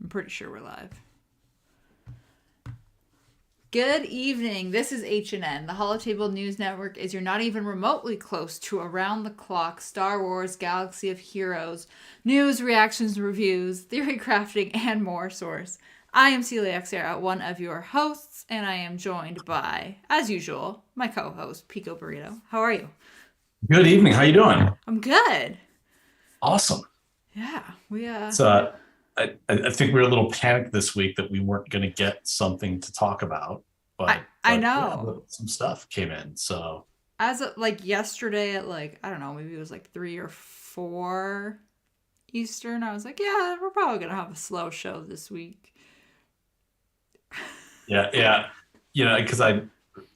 I'm pretty sure we're live. Good evening. This is H&N. The Holotable News Network is your not even remotely close to around-the-clock Star Wars Galaxy of Heroes news, reactions, reviews, theory crafting, and more source. I am Celia Xera, one of your hosts, and I am joined by, as usual, my co-host, Pico Burrito. How are you? Good evening. How you doing? I'm good. Awesome. Yeah, So I think we were a little panicked this week that we weren't going to get something to talk about, I but I yeah, know. some stuff came in. So As of, yesterday at I don't know, maybe it was 3 or 4 Eastern. I was like, yeah, we're probably gonna have a slow show this week. yeah, because I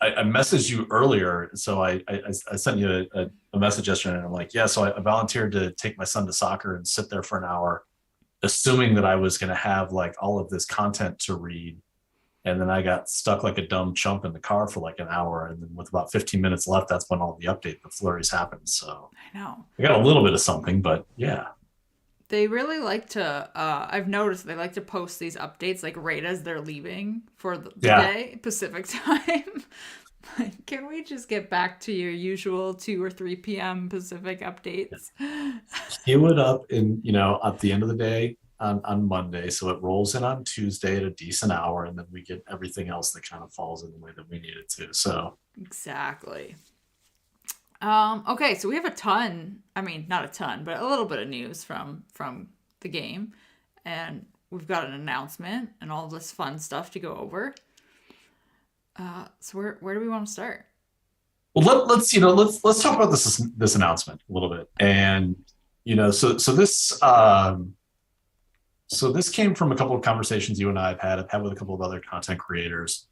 messaged you earlier, so I sent you a message yesterday, and I'm like, yeah, so I volunteered to take my son to soccer and sit there for an hour, assuming that I was going to have like all of this content to read. And then I got stuck like a dumb chump in the car for like an hour. And then with about 15 minutes left, that's when all the flurries happened. So I know. I got a little bit of something, but yeah. They really like to. I've noticed they like to post these updates right as they're leaving for the Yeah. day Pacific time. Can we just get back to your usual 2 or 3 p.m. Pacific updates? Queue it up at the end of the day on Monday. So it rolls in on Tuesday at a decent hour. And then we get everything else that kind of falls in the way that we need it to. So Exactly. Okay, so we have a ton. I mean, not a ton, but a little bit of news from the game, and we've got an announcement and all this fun stuff to go over. So where do we want to start? well let's talk about this announcement a little bit. And so this came from a couple of conversations you and I have had with a couple of other content creators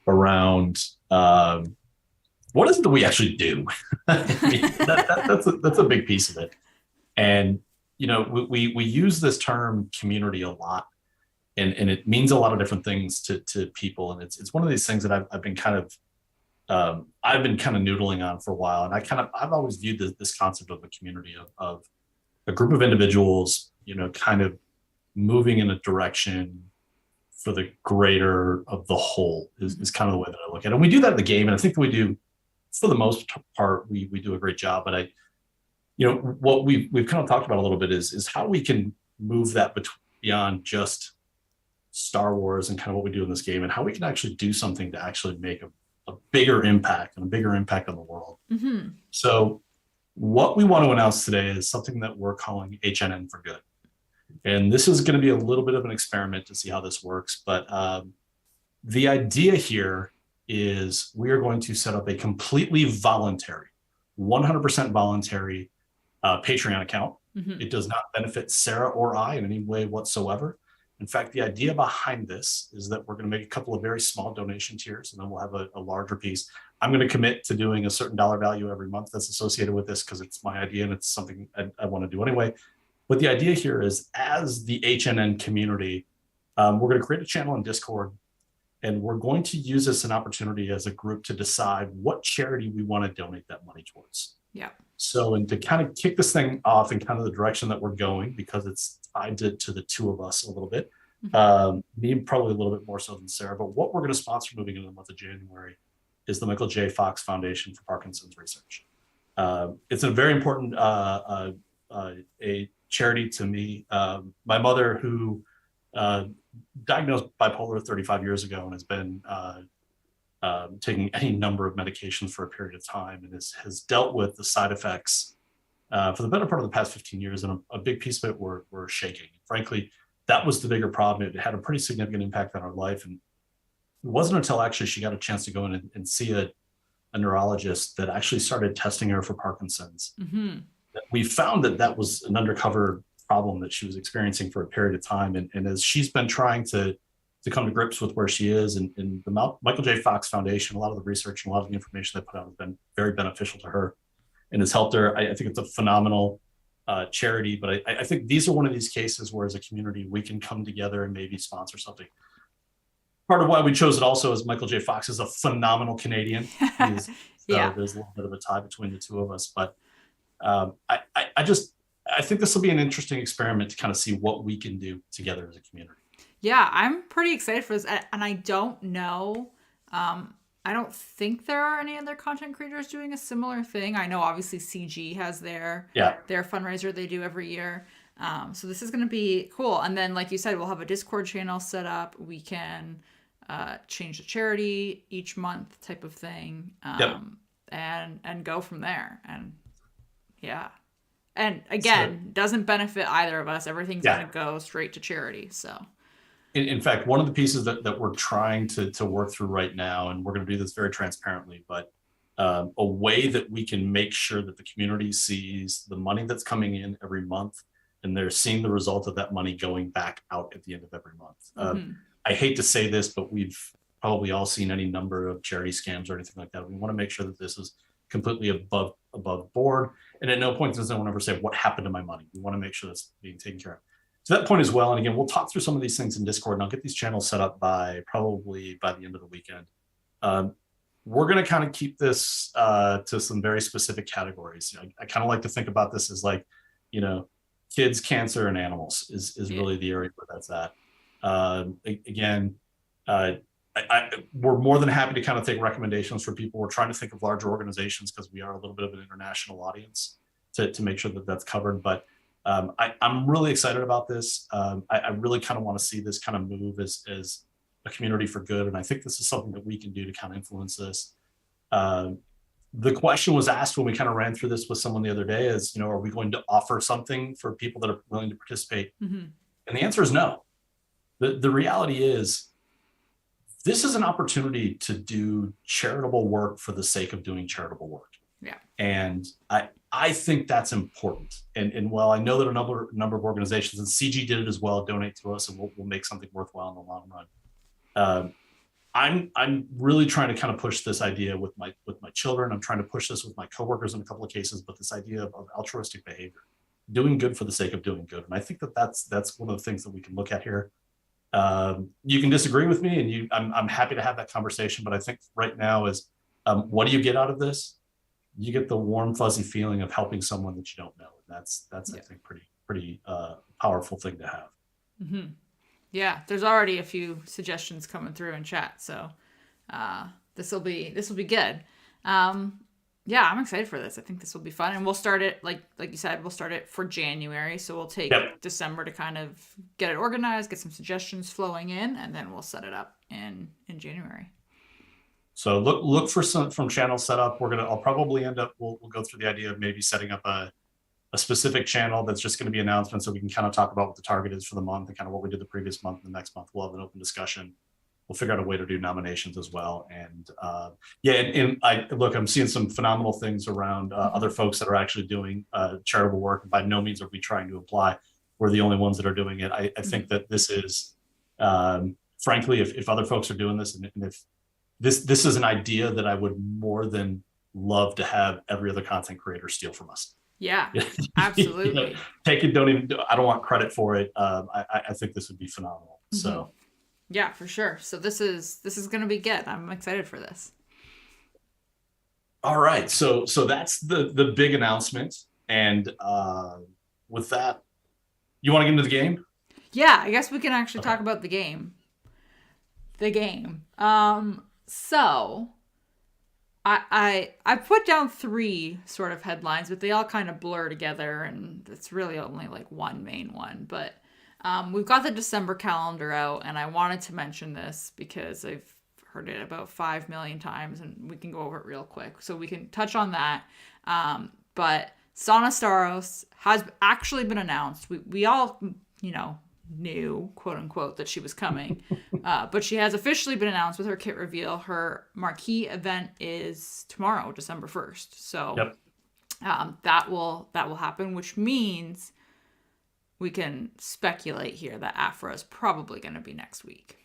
around what is it that we actually do. That's a big piece of it. And we use this term community a lot, and it means a lot of different things to people. And it's one of these things that I've been kind of noodling on for a while. And I've always viewed this concept of a community of a group of individuals, kind of moving in a direction for the greater of the whole is kind of the way that I look at it. And we do that in the game, and I think that we do, for the most part, we do a great job. But what we've kind of talked about a little bit is how we can move that beyond just Star Wars and kind of what we do in this game, and how we can actually do something to actually make a bigger impact and a bigger impact on the world. Mm-hmm. So what we want to announce today is something that we're calling HNN for Good. And this is going to be a little bit of an experiment to see how this works. But the idea here is we are going to set up a completely voluntary, 100% voluntary Patreon account. Mm-hmm. It does not benefit Sarah or I in any way whatsoever. In fact, the idea behind this is that we're going to make a couple of very small donation tiers, and then we'll have a larger piece. I'm going to commit to doing a certain dollar value every month that's associated with this because it's my idea and it's something I want to do anyway. But the idea here is, as the HNN community, we're going to create a channel in Discord, and we're going to use this an opportunity as a group to decide what charity we want to donate that money towards. Yeah. So, and to kind of kick this thing off in kind of the direction that we're going, because it's tied to the two of us a little bit, me probably a little bit more so than Sarah, but what we're going to sponsor moving into the month of January is the Michael J. Fox Foundation for Parkinson's Research. It's a very important a charity to me. My mother, who diagnosed bipolar 35 years ago and has been taking any number of medications for a period of time, and has dealt with the side effects for the better part of the past 15 years. And a big piece of it were shaking. Frankly, that was the bigger problem. It had a pretty significant impact on her life. And it wasn't until actually she got a chance to go in and see a neurologist that actually started testing her for Parkinson's. Mm-hmm. We found that was an undercover problem that she was experiencing for a period of time. And as she's been trying to come to grips with where she is, and the Michael J. Fox Foundation, a lot of the research and a lot of the information they put out has been very beneficial to her and has helped her. I think it's a phenomenal charity, but I think these are one of these cases where, as a community, we can come together and maybe sponsor something. Part of why we chose it also is Michael J. Fox is a phenomenal Canadian. So yeah. There's a little bit of a tie between the two of us. But I think this will be an interesting experiment to kind of see what we can do together as a community. Yeah, I'm pretty excited for this. And I don't know. I don't think there are any other content creators doing a similar thing. I know obviously CG has Yeah. their fundraiser they do every year. So this is going to be cool. And then, like you said, we'll have a Discord channel set up. We can change the charity each month, type of thing, Yep. and go from there. And yeah, and So again, doesn't benefit either of us. Everything's going yeah. to go straight to charity. So In fact, one of the pieces that we're trying to work through right now, and we're going to do this very transparently, but a way that we can make sure that the community sees the money that's coming in every month, and they're seeing the result of that money going back out at the end of every month. I hate to say this, but we've probably all seen any number of charity scams or anything like that. We want to make sure that this is completely above board, and at no point does anyone ever say, "What happened to my money?" We want to make sure that's being taken care of to that point as well. And again, we'll talk through some of these things in Discord, and I'll get these channels set up probably by the end of the weekend. We're going to kind of keep this to some very specific categories. I kind of like to think about this as like, kids, cancer, and animals is really the area where that's at. Again, we're more than happy to kind of take recommendations from people. We're trying to think of larger organizations because we are a little bit of an international audience to make sure that that's covered. But I'm really excited about this. I really kind of want to see this kind of move as a community for good. And I think this is something that we can do to kind of influence this. The question was asked when we kind of ran through this with someone the other day is, are we going to offer something for people that are willing to participate? And the answer is no. The reality is, this is an opportunity to do charitable work for the sake of doing charitable work. yeah. And I think that's important. And while I know that a number of organizations, and CG did it as well, donate to us, and we'll make something worthwhile in the long run. I'm really trying to kind of push this idea with my children. I'm trying to push this with my coworkers in a couple of cases, but this idea of altruistic behavior, doing good for the sake of doing good. And I think that's one of the things that we can look at here. You can disagree with me, and I'm happy to have that conversation. But I think right now is, what do you get out of this? You get the warm, fuzzy feeling of helping someone that you don't know. And that's I think pretty powerful thing to have. Yeah, there's already a few suggestions coming through in chat, so this will be good. Yeah, I'm excited for this. I think this will be fun, and we'll start it like you said. We'll start it for January, so we'll take December to kind of get it organized, get some suggestions flowing in, and then we'll set it up in January. So look for some from channel setup. I'll probably end up. We'll go through the idea of maybe setting up a specific channel that's just going to be announcements, so we can kind of talk about what the target is for the month and kind of what we did the previous month. And the next month we'll have an open discussion. We'll figure out a way to do nominations as well. And I'm seeing some phenomenal things around other folks that are actually doing charitable work. By no means are we trying to imply we're the only ones that are doing it. I think that this is, frankly, if other folks are doing this, and if this is an idea that I would more than love to have every other content creator steal from us. Yeah, absolutely. Take it. I don't want credit for it. I think this would be phenomenal. So. Yeah, for sure. So this is going to be good. I'm excited for this. All right. So that's the big announcement. And with that, you want to get into the game? Yeah, I guess we can actually talk about the game. So I put down 3 sort of headlines, but they all kind of blur together, and it's really only like one main one. But we've got the December calendar out, and I wanted to mention this because I've heard it about 5 million times, and we can go over it real quick. So we can touch on that. But Sana Starros has actually been announced. We all, knew, quote unquote, that she was coming. But she has officially been announced with her kit reveal. Her marquee event is tomorrow, December 1st. So that will happen, which means we can speculate here that Aphra is probably going to be next week.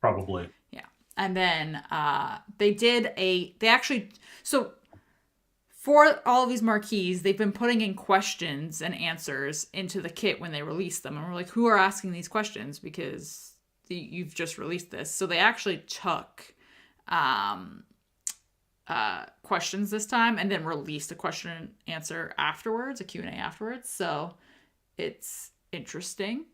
Probably. Yeah. And then so for all of these marquees, they've been putting in questions and answers into the kit when they release them. And we're like, who are asking these questions? Because you've just released this. So they actually took questions this time and then released a question and answer afterwards, a Q&A afterwards. So it's interesting.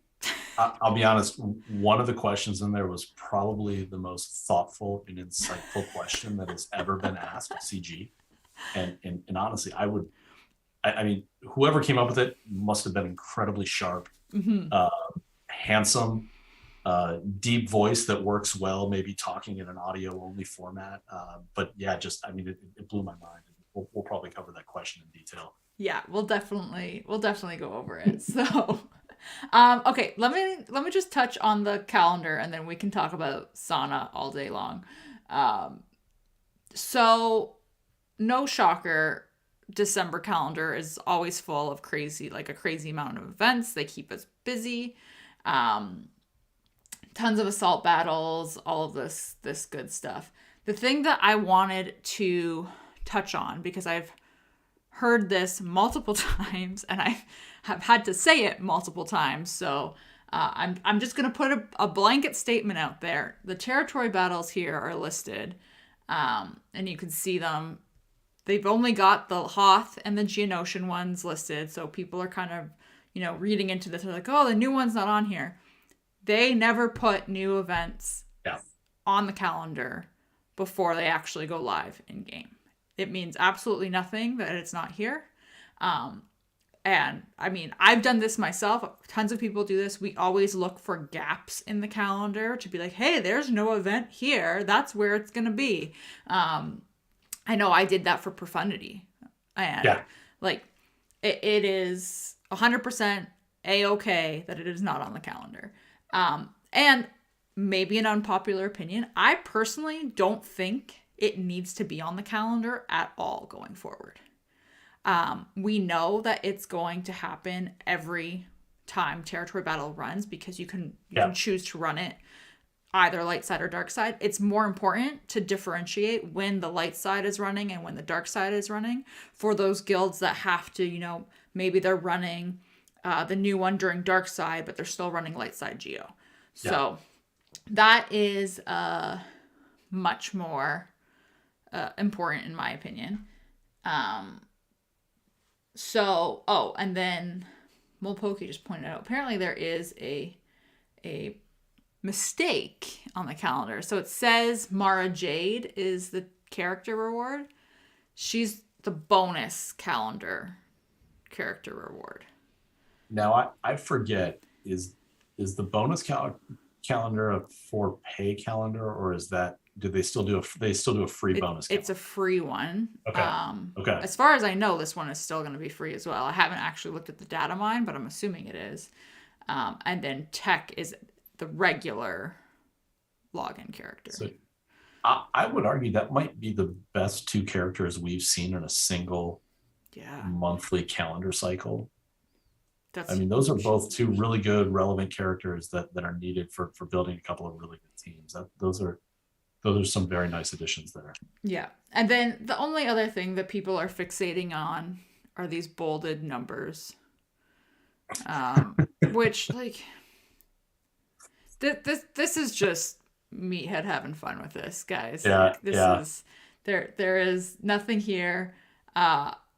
I'll be honest. One of the questions in there was probably the most thoughtful and insightful question that has ever been asked of CG. And honestly, I mean, whoever came up with it must have been incredibly sharp, Hmm. uh, handsome, deep voice that works well, maybe talking in an audio only format. But yeah, just, I mean, it blew my mind. We'll probably cover that question in detail. Yeah, we'll definitely go over it. So, okay, let me just touch on the calendar, and then we can talk about Sana all day long. Um, so no shocker, December calendar is always full of crazy, like a crazy amount of events. They keep us busy. Um, Tons of assault battles, all of this good stuff. The thing that I wanted to touch on, because I've heard this multiple times and I have had to say it multiple times, so I'm just gonna put a blanket statement out there. The territory battles here are listed, and you can see them. They've only got the Hoth and the Geonosian ones listed, so people are kind of, reading into this. They're like, oh, the new one's not on here. They never put new events Yeah. on the calendar before they actually go live in game. It means absolutely nothing that it's not here. Um, and I mean, I've done this myself. Tons of people do this. We always look for gaps in the calendar to be like, hey, there's no event here. That's where it's going to be. I know I did that for Profundity. And Yeah. like, it is 100% A-okay that it is not on the calendar. And maybe an unpopular opinion, I personally don't think it needs to be on the calendar at all going forward. We know that it's going to happen every time territory battle runs, because you can choose to run it either light side or dark side. It's more important to differentiate when the light side is running and when the dark side is running, for those guilds that have to, maybe they're running the new one during dark side, but they're still running light side geo. Yeah. So that is much more important in my opinion. And then Mulpoki just pointed out, apparently there is a mistake on the calendar. So it says Mara Jade is the character reward. She's the bonus calendar character reward. Now I forget, is the bonus calendar a for pay calendar, or is that, do they still do a free bonus It's a free one. Okay. Okay. As far as I know, this one is still going to be free as well. I haven't actually looked at the data mine, but I'm assuming it is. And then Tech is the regular login character. So I would argue that might be the best two characters we've seen in a single monthly calendar cycle. I mean, those are both two really good, relevant characters that are needed for building a couple of really good teams. Those are some very nice additions there. Yeah. And then the only other thing that people are fixating on are these bolded numbers. Which, like, this is just Meathead having fun with this, guys. Yeah. Like, this is there is nothing here.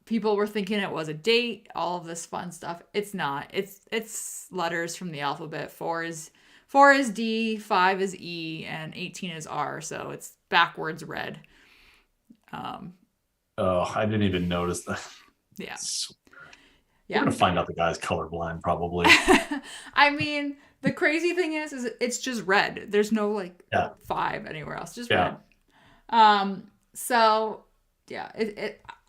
People were thinking it was a date, all of this fun stuff. It's not. It's letters from the alphabet. 4 is D, 5 is E, and 18 is R. So it's backwards red. Oh, I didn't even notice that. Yeah. We're gonna find out the guy's colorblind, probably. I mean, the crazy thing is it's just red. There's no 5 anywhere else. Just red. So yeah,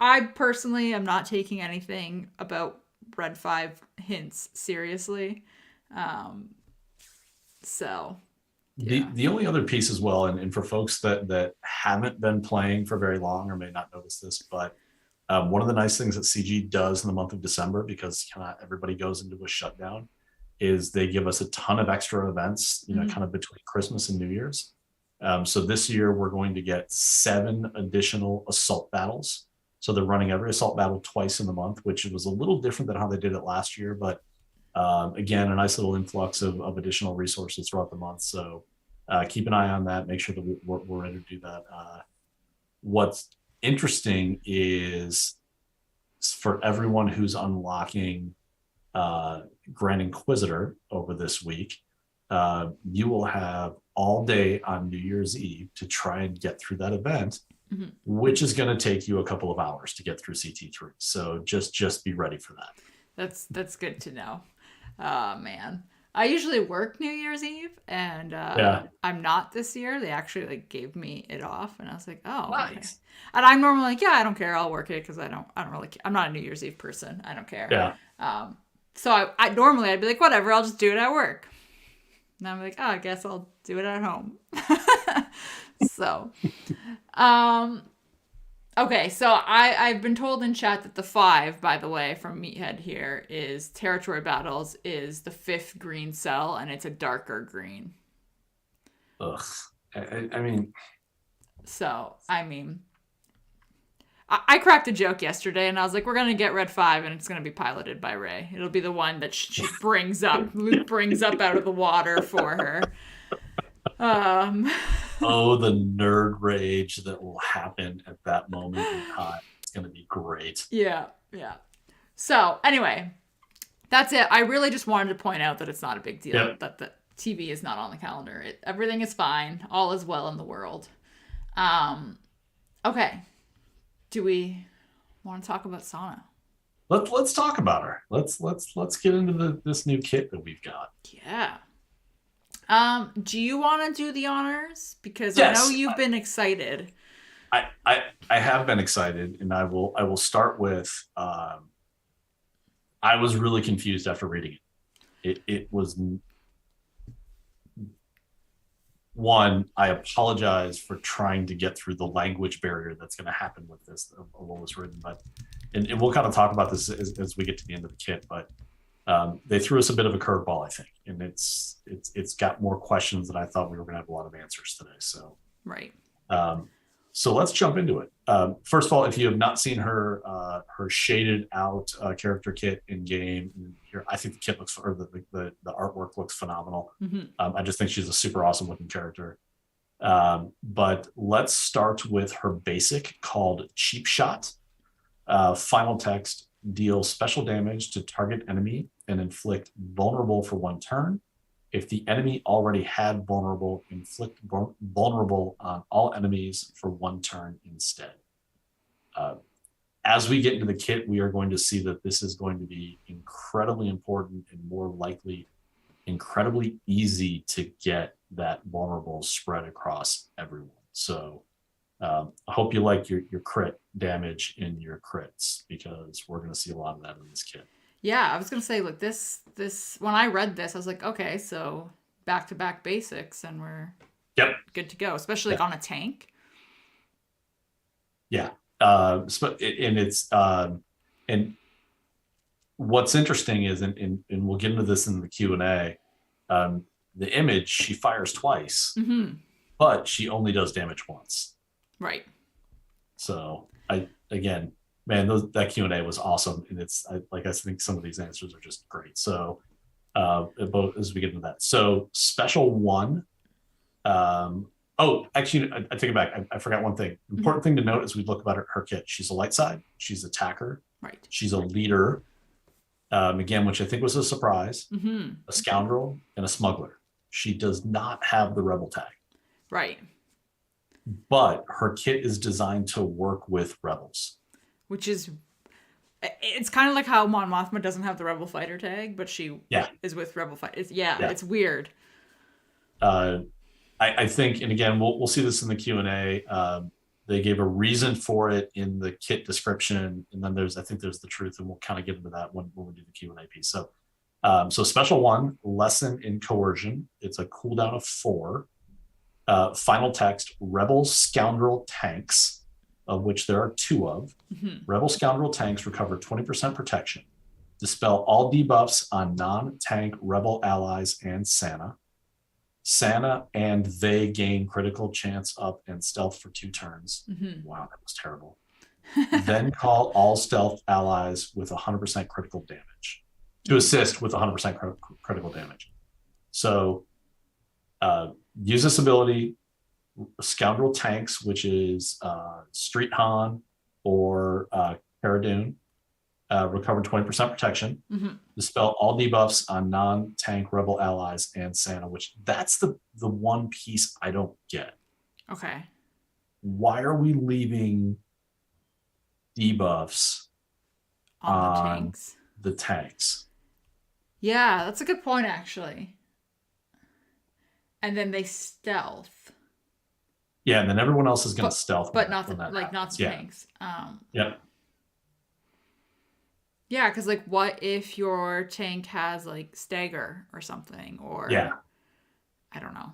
I personally am not taking anything about Red 5 hints seriously. So yeah. The only other piece as well, and for folks that haven't been playing for very long or may not notice this, but one of the nice things that CG does in the month of December, because kind of everybody goes into a shutdown, is they give us a ton of extra events, kind of between Christmas and New Year's. So this year we're going to get 7 additional assault battles. So they're running every assault battle twice in the month, which was a little different than how they did it last year. But again, a nice little influx of additional resources throughout the month. So keep an eye on that. Make sure that we're ready to do that. What's interesting is for everyone who's unlocking Grand Inquisitor over this week, you will have all day on New Year's Eve to try and get through that event, which is going to take you a couple of hours to get through CT3. So just be ready for that. That's good to know. Man. I usually work New Year's Eve, and I'm not this year. They actually like gave me it off, and I was like, oh, nice. Okay. And I'm normally like, yeah, I don't care. I'll work it because I don't really. I'm not a New Year's Eve person. I don't care. Yeah. So I normally I'd be like, whatever. I'll just do it at work. And I'm like, oh, I guess I'll do it at home. So, okay, so I've been told in chat that the 5, by the way, from Meathead here, is Territory Battles is the 5th green cell, and it's a darker green. Ugh. I mean... So, I cracked a joke yesterday, and I was like, we're going to get Red 5, and it's going to be piloted by Rey. It'll be the one that she Luke brings up out of the water for her. Oh, the nerd rage that will happen at that moment in time. It's going to be great. Yeah. So, anyway, that's it. I really just wanted to point out that it's not a big deal, that the TV is not on the calendar. Everything is fine. All is well in the world. Okay. Do we want to talk about Sana? Let's talk about her. Let's get into this new kit that we've got. Yeah. Do you want to do the honors? Because yes, I know you've been excited. I have been excited, and I will start with I was really confused after reading it. It was one, I apologize for trying to get through the language barrier that's going to happen with this of what was written, but and we'll kind of talk about this as we get to the end of the kit, but they threw us a bit of a curveball, I think, and it's got more questions than I thought we were going to have a lot of answers today. So right. So let's jump into it. First of all, if you have not seen her shaded out character kit in game, here I think the kit looks, or the artwork looks phenomenal. I just think she's a super awesome looking character. But let's start with her basic called Cheap Shot. Final text: deal special damage to target enemy and inflict vulnerable for 1 turn. If the enemy already had vulnerable, inflict vulnerable on all enemies for 1 turn instead. As we get into the kit, we are going to see that this is going to be incredibly important and more likely incredibly easy to get that vulnerable spread across everyone. So I hope you like your crit damage in your crits, because we're going to see a lot of that in this kit. Yeah, I was going to say, like, this when I read this, I was like, okay, so back-to-back basics, and we're good to go, especially like on a tank. Yeah. And it's and what's interesting is, and we'll get into this in the Q&A, the image, she fires twice, but she only does damage once. Right. So again, man, that Q&A was awesome, and I think some of these answers are just great. So both as we get into that. So special 1. Actually, I take it back. I forgot one thing. Important thing to note as we look about her kit. She's a light side. She's attacker. Right. She's a leader. Again, which I think was a surprise. A scoundrel and a smuggler. She does not have the rebel tag. Right. But her kit is designed to work with rebels. Which is, it's kind of like how Mon Mothma doesn't have the rebel fighter tag, but she is with rebel fight. It's weird. I think, and again, we'll see this in the Q&A. They gave a reason for it in the kit description, and then there's the truth, and we'll kind of get into that when we do the Q&A piece. So, special 1, lesson in coercion. It's a cooldown of 4. Final text: rebel scoundrel tanks, of which there are 2 of. Rebel scoundrel tanks recover 20% protection. Dispel all debuffs on non-tank rebel allies and Sana. Sana and they gain critical chance up and stealth for 2 turns. Wow, that was terrible. Then call all stealth allies with 100% critical damage to assist with 100% critical damage. So use this ability: Scoundrel Tanks, which is Street Han or Cara Dune. recover 20% protection, Mm-hmm. dispel all debuffs on non-tank rebel allies and Santa, which that's the one piece I don't get. Okay. Why are we leaving debuffs On the tanks. the tanks? Yeah, that's a good point, actually. And then they stealth. Yeah, and then everyone else is going to stealth, but not when that like not happens. the tanks. Yep. Yeah, because like, what if your tank has like stagger or something, or Yeah. I don't know.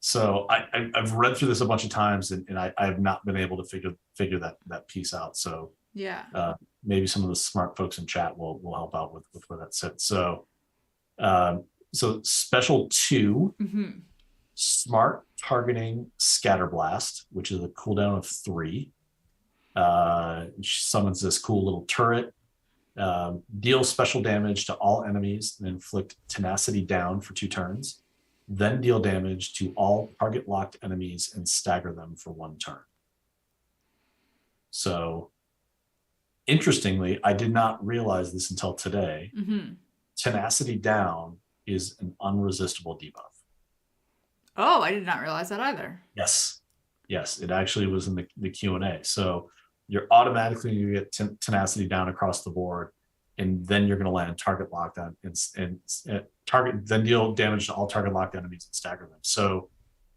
So I've read through this a bunch of times, and I have not been able to figure that piece out. So Yeah. maybe some of the smart folks in chat will help out with where that sits. So so special 2, Mm-hmm. smart targeting scatterblast, which is a cooldown of 3. Summons this cool little turret. Deal special damage to all enemies and inflict tenacity down for 2 turns. Then deal damage to all target locked enemies and stagger them for 1 turn. So, interestingly, I did not realize this until today. Mm-hmm. Tenacity down is an unresistible debuff. Oh, I did not realize that either. Yes, it actually was in the Q&A. So you're automatically going to get tenacity down across the board, and then you're going to land target locked on and target, then deal damage to all target locked enemies and stagger them. So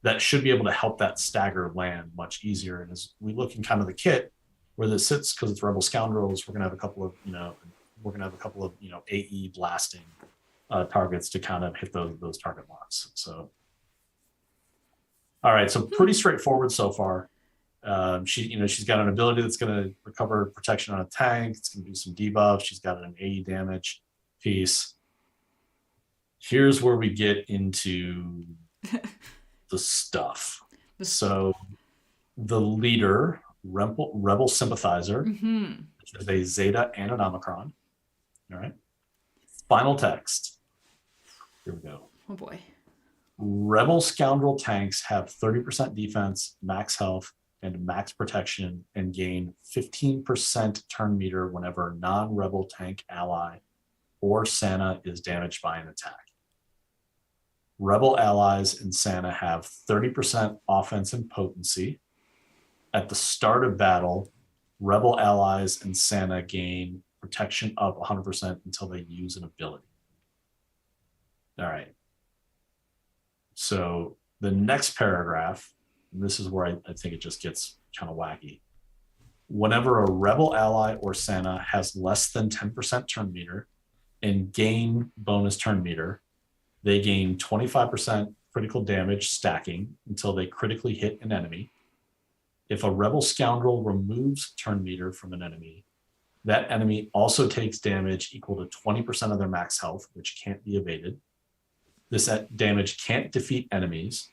that should be able to help that stagger land much easier. And as we look in kind of the kit where this sits, because it's Rebel Scoundrels, we're going to have a couple of AE blasting targets to kind of hit those target locks. So all right, so pretty straightforward so far. She's got an ability that's going to recover protection on a tank. It's going to do some debuffs. She's got an AE damage piece. Here's where we get into the stuff. So the leader, Rebel Sympathizer, mm-hmm. which is a Zeta and an Omicron. All right. Final text. Here we go. Oh boy. Rebel Scoundrel tanks have 30% defense, max health, and max protection, and gain 15% turn meter whenever non-Rebel tank ally or Santa is damaged by an attack. Rebel allies and Santa have 30% offense and potency. At the start of battle, Rebel allies and Santa gain protection up 100% until they use an ability. All right. So the next paragraph, and this is where I think it just gets kind of wacky. Whenever a Rebel ally or Santa has less than 10% turn meter and gain bonus turn meter, they gain 25% critical damage stacking until they critically hit an enemy. If a Rebel Scoundrel removes turn meter from an enemy, that enemy also takes damage equal to 20% of their max health, which can't be evaded. This damage can't defeat enemies.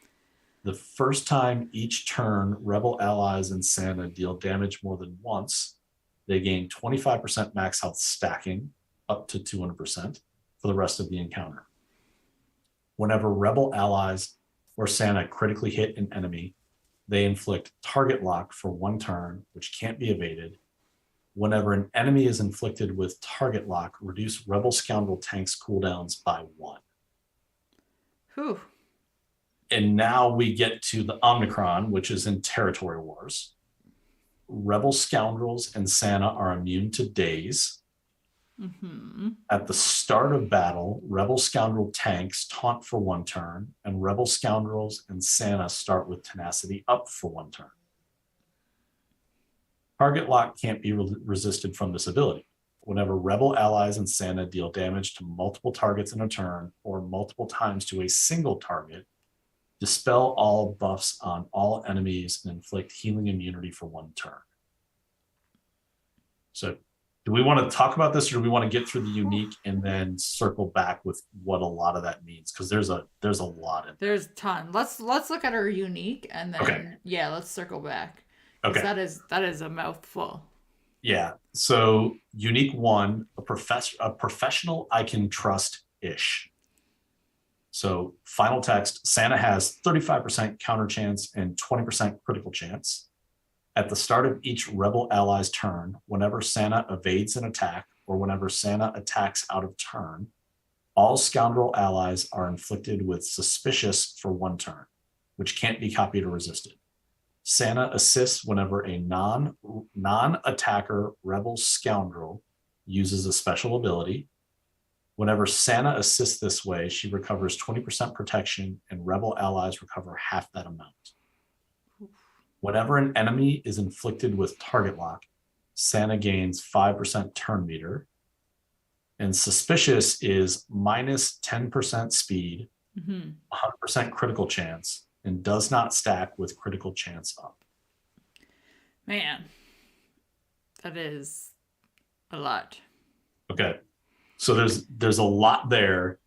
The first time each turn, Rebel allies and Santa deal damage more than once, they gain 25% max health stacking up to 200% for the rest of the encounter. Whenever Rebel allies or Santa critically hit an enemy, they inflict target lock for 1 turn, which can't be evaded. Whenever an enemy is inflicted with target lock, reduce Rebel Scoundrel tanks cooldowns by 1. Whew. And now we get to the Omicron, which is in Territory Wars. Rebel Scoundrels and Santa are immune to daze. Mm-hmm. At the start of battle, Rebel Scoundrel tanks taunt for 1 turn, and Rebel Scoundrels and Santa start with tenacity up for 1 turn. Target lock can't be resisted from this ability. Whenever Rebel allies and Santa deal damage to multiple targets in a turn or multiple times to a single target, dispel all buffs on all enemies and inflict healing immunity for 1 turn. So do we want to talk about this, or do we want to get through the unique and then circle back with what a lot of that means? Because there's a lot in there. There's a ton. Let's look at our unique and then let's circle back. Okay. That is a mouthful. Yeah. So unique 1, a professional I can trust-ish. So final text, Santa has 35% counter chance and 20% critical chance. At the start of each Rebel ally's turn, whenever Santa evades an attack or whenever Sana attacks out of turn, all scoundrel allies are inflicted with suspicious for 1 turn, which can't be copied or resisted. Sana assists whenever a non-attacker rebel scoundrel uses a special ability. Whenever Sana assists this way, she recovers 20% protection and rebel allies recover half that amount. Whenever an enemy is inflicted with target lock, Sana gains 5% turn meter. And suspicious is minus 10% speed, 100% critical chance, and does not stack with critical chance up. Man, that is a lot. Okay. So there's a lot there.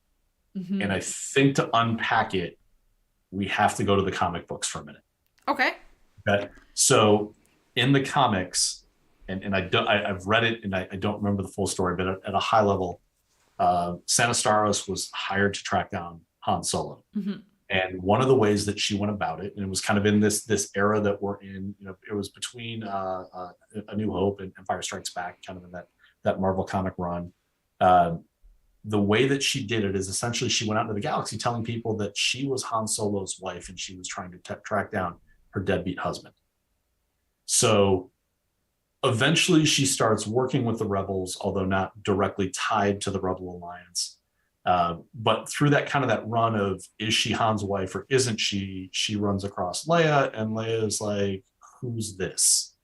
And I think to unpack it, we have to go to the comic books for a minute. Okay. So in the comics, and I've read it and I don't remember the full story, but at a high level, Sana Starros was hired to track down Han Solo. And one of the ways that she went about it, and it was kind of in this era that we're in, it was between A New Hope and Empire Strikes Back, kind of in that Marvel comic run. The way that she did it is essentially she went out into the galaxy telling people that she was Han Solo's wife and she was trying to track down her deadbeat husband. So eventually she starts working with the rebels, although not directly tied to the Rebel Alliance. But through that run of, is she Han's wife or isn't she runs across Leia, and Leia's like, who's this?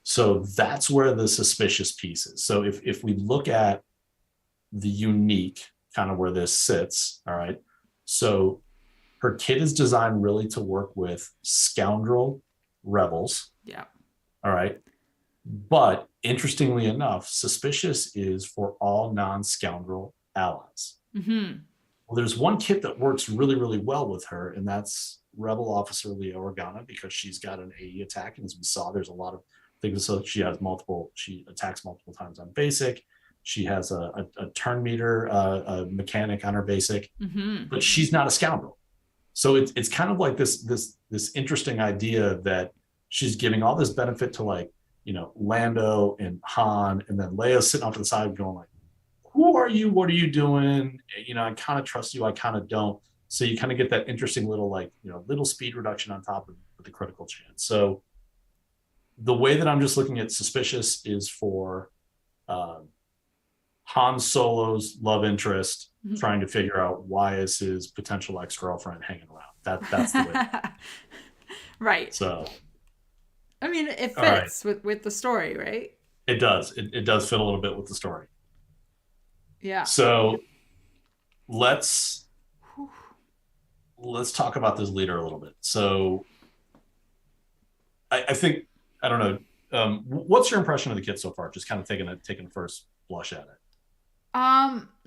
So that's where the suspicious piece is. So if we look at the unique, kind of where this sits, all right, so her kit is designed really to work with scoundrel rebels. Yeah. All right. But interestingly enough, suspicious is for all non-scoundrel allies. Well, there's one kit that works really, really well with her, and that's Rebel Officer Leia Organa, because she's got an AE attack, and as we saw, there's a lot of things. So she attacks multiple times on basic. She has a turn meter mechanic on her basic, but she's not a scoundrel. So it's kind of like this interesting idea that she's giving all this benefit to, like, Lando and Han, and then Leia's sitting off to the side going like, who are you? What are you doing? I kind of trust you. I kind of don't. So you kind of get that interesting little, like, little speed reduction on top of the critical chance. So the way that I'm just looking at suspicious is for Han Solo's love interest trying to figure out why is his potential ex-girlfriend hanging around. That's the way. Right. So I mean, it fits with the story, right? It does. It does fit a little bit with the story. Yeah. So let's talk about this leader a little bit. So I think, I don't know, what's your impression of the kit so far? Just kind of taking a first blush at it.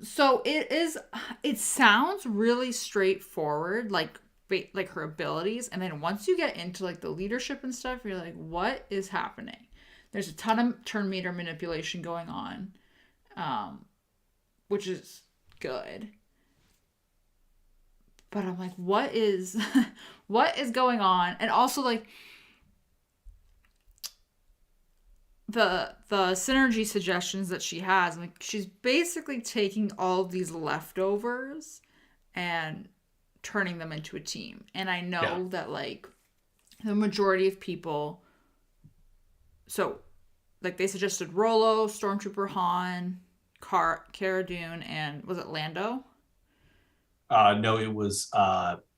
So it sounds really straightforward, like her abilities, and then once you get into like the leadership and stuff, you're like, what is happening? There's a ton of turn meter manipulation going on, which is good, but I'm like, what is going on? And also, like, the synergy suggestions that she has, like, she's basically taking all of these leftovers and turning them into a team. And I know that, like, the majority of people, so, like, they suggested Rolo, Stormtrooper Han, Cara Dune, and was it Lando? No, it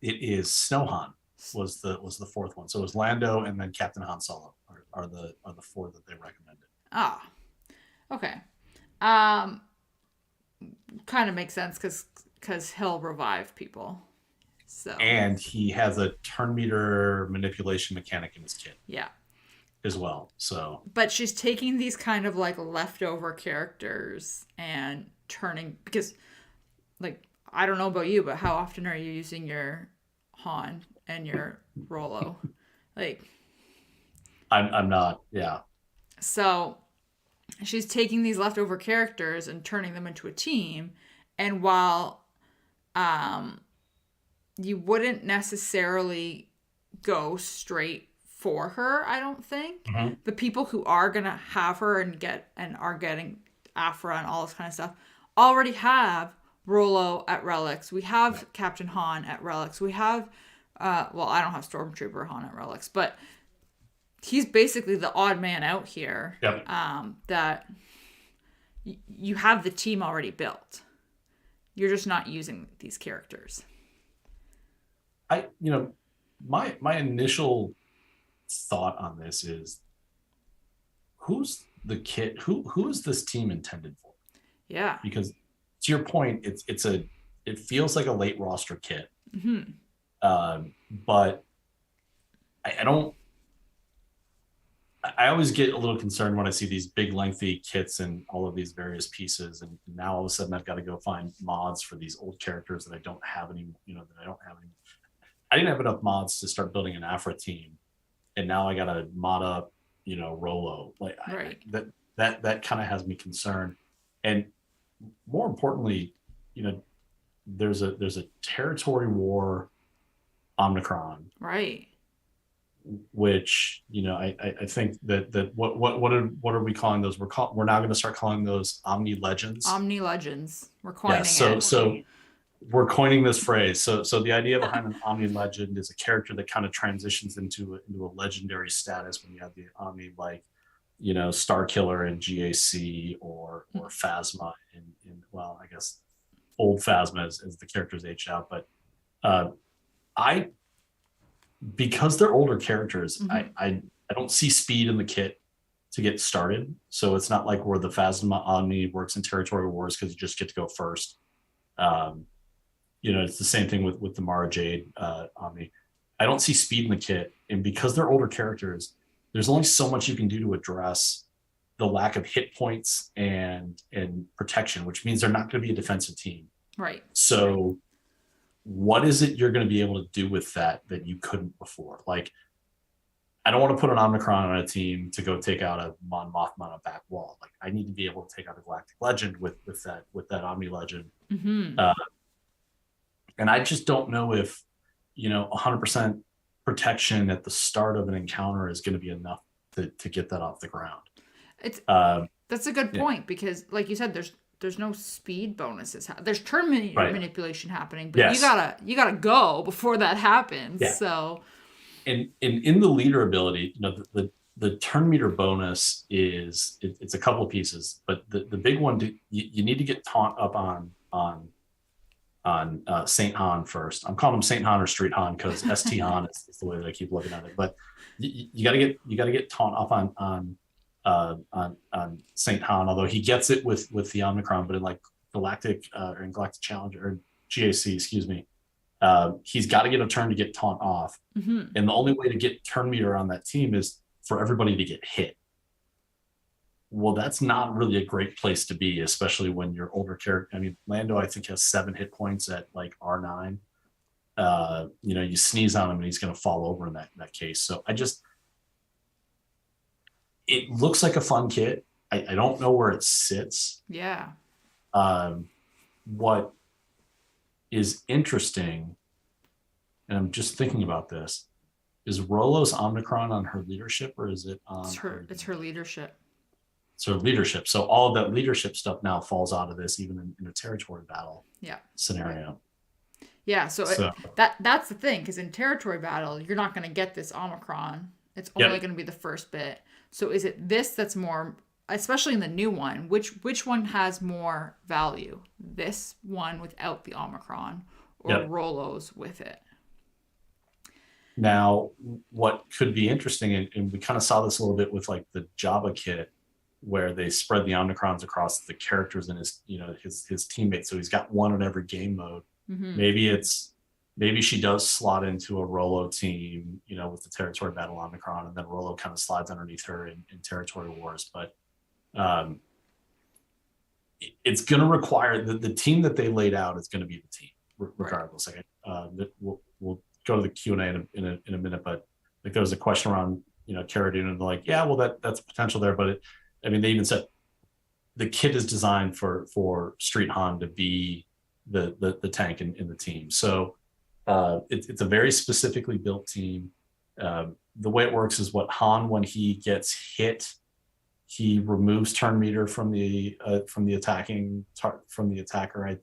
is Snowhan was the fourth one. So it was Lando and then Captain Han Solo are the four that they recommended. Ah, okay. Kind of makes sense because he'll revive people. So, and he has a turn meter manipulation mechanic in his kit. Yeah. As well. So, but she's taking these kind of like leftover characters and turning, because, like, I don't know about you, but how often are you using your Han and your Rolo? Like, I'm not. Yeah. So she's taking these leftover characters and turning them into a team. And while you wouldn't necessarily go straight for her, I don't think, the people who are gonna have her and are getting Aphra and all this kind of stuff, already have Rollo at Relics. We have Captain Han at Relics. We have, well, I don't have Stormtrooper Han at Relics, but he's basically the odd man out here. Yep. That you have the team already built. You're just not using these characters. My initial thought on this is, who's the kid? Who is this team intended for? Yeah. Because to your point, it feels like a late roster kit. Mm-hmm. But I don't. I always get a little concerned when I see these big lengthy kits and all of these various pieces, and now all of a sudden I've got to go find mods for these old characters that I don't have any. I didn't have enough mods to start building an Aphra team, and now I got to mod up, Rollo. Like right. That kind of has me concerned, and more importantly, there's a territory war Omicron, right? Which I think that what are we calling those? We're now going to start calling those Omni Legends. Omni Legends. We're coining it. So we're coining this phrase. So the idea behind an Omni Legend is a character that kind of transitions into a legendary status when you have the Omni, like Star Killer in GAC or Phasma in well, I guess old Phasma as the characters aged out, but because they're older characters, mm-hmm. I don't see speed in the kit to get started. So it's not like where the Phasma Omni works in Territory Wars because you just get to go first. It's the same thing with the Mara Jade Omni. I don't see speed in the kit, and because they're older characters, there's only so much you can do to address the lack of hit points and protection, which means they're not going to be a defensive team. Right. So what is it you're going to be able to do with that you couldn't before? Like, I don't want to put an Omicron on a team to go take out a Mon Mothma on a back wall. Like, I need to be able to take out a Galactic Legend with that Omni Legend. Mm-hmm. And I just don't know if 100% protection at the start of an encounter is going to be enough to get that off the ground. That's a good point, because like you said, there's no speed bonuses. There's turn manipulation happening, but yes. you gotta go before that happens. Yeah. So, in the leader ability, the turn meter bonus is it's a couple of pieces, but the big one, you need to get taunt up on Saint Han first. I'm calling him Saint Han or Street Han because ST Han is the way that I keep looking at it. But you gotta get taunt up on Saint Han, although he gets it with the Omicron, but in like Galactic or in Galactic Challenger or GAC, excuse me, he's got to get a turn to get taunt off, mm-hmm. and the only way to get turn meter on that team is for everybody to get hit. Well, that's not really a great place to be, especially when you're older character. I mean, Lando, I think, has 7 hit points at like R9. You sneeze on him and he's going to fall over in that case. So it looks like a fun kit. I don't know where it sits. Yeah. What is interesting, and I'm just thinking about this, is Rollo's Omicron on her leadership, or is it on it's her leadership. So leadership. So all of that leadership stuff now falls out of this, even in a territory battle scenario. Yeah. So that's the thing, because in territory battle, you're not going to get this Omicron. It's only going to be the first bit. So is it this that's more, especially in the new one, which one has more value? This one without the Omicron, or Rollo's with it? Now, what could be interesting, and we kind of saw this a little bit with like the Jabba kit, where they spread the Omicrons across the characters and his teammates. So he's got one in every game mode. Mm-hmm. Maybe she does slot into a Rollo team, with the territory battle Omicron, and then Rollo kind of slides underneath her in territory wars. But it's going to require the team that they laid out is going to be the team regardless. Right. We'll go to the Q&A in a minute, but like there was a question around, Cara Dune, and they're like, yeah, well that's potential there, but they even said the kit is designed for Street Han to be the tank in the team. So it's a very specifically built team. The way it works is Han, when he gets hit, He removes turn meter from the from the attacker.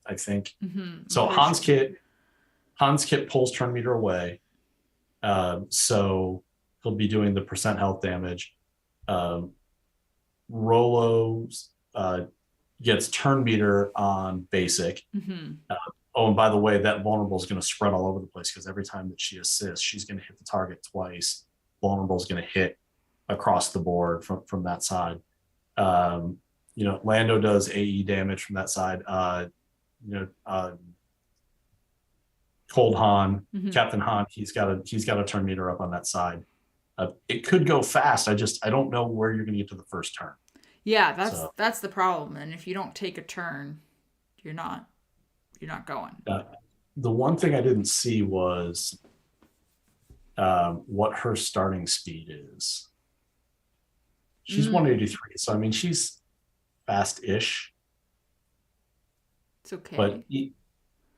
I think. So Hans Kit pulls turn meter away. So he'll be doing the percent health damage. Rolo gets turn meter on basic. Oh, and by the way, that vulnerable is going to spread all over the place because every time that she assists, she's going to hit the target twice. Vulnerable is going to hit across the board from that side. Lando does AE damage from that side. Cold Han, Captain Han, he's got a turn meter up on that side. It could go fast. I don't know where you're going to get to the first turn. Yeah, that's the problem. And if you don't take a turn, you're not going. The one thing I didn't see was what her starting speed is. She's 183, so I mean she's fast-ish. It's okay. But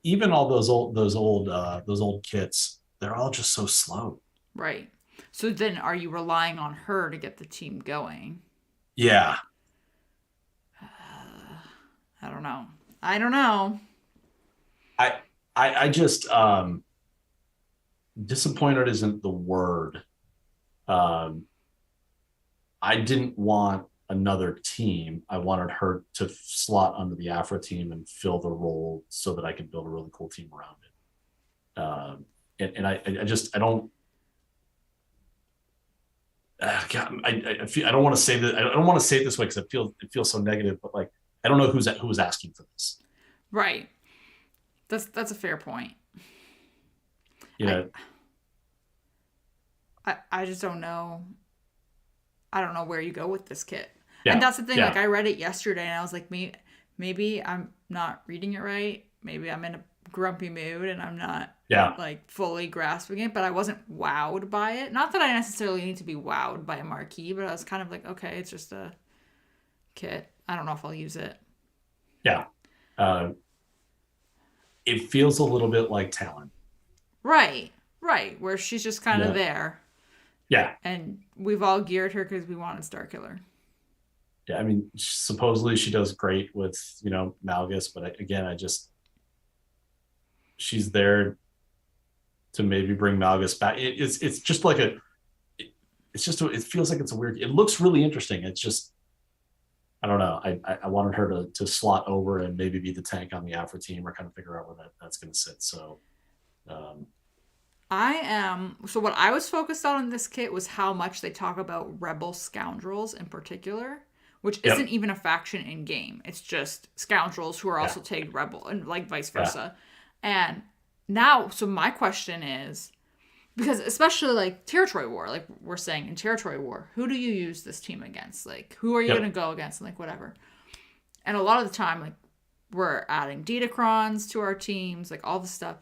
even all those old kits, they're all just so slow. Right. So then, are you relying on her to get the team going? Yeah. I don't know. I just disappointed isn't the word. I didn't want another team. I wanted her to slot under the Aphra team and fill the role so that I could build a really cool team around it. And I don't. God, I feel I don't want to say that. I don't want to say it this way because it feels so negative. But like, I don't know who was asking for this. Right. That's a fair point. Yeah. I just don't know. I don't know where you go with this kit. Yeah. And that's the thing. Yeah. Like, I read it yesterday and I was like, maybe I'm not reading it right. Maybe I'm in a grumpy mood and I'm not like fully grasping it, but I wasn't wowed by it. Not that I necessarily need to be wowed by a marquee, but I was kind of like, okay, it's just a kit. I don't know if I'll use it. Yeah. It feels a little bit like Talon. Right. Where she's just kind of there. Yeah. And we've all geared her because we wanted Starkiller. Yeah, I mean, supposedly she does great with, Malgus, but she's there to maybe bring Malgus back. It's just like it feels like it's a weird, it looks really interesting. It's just, I don't know. I wanted her to slot over and maybe be the tank on the Aphra team or kind of figure out where that's going to sit. So, so what I was focused on in this kit was how much they talk about rebel scoundrels in particular, which isn't even a faction in game. It's just scoundrels who are also tagged rebel and like vice versa. And now, so my question is, because especially like Territory War, like we're saying in Territory War, who do you use this team against? Like, who are you going to go against and like whatever? And a lot of the time, like we're adding Datacrons to our teams, like all this stuff.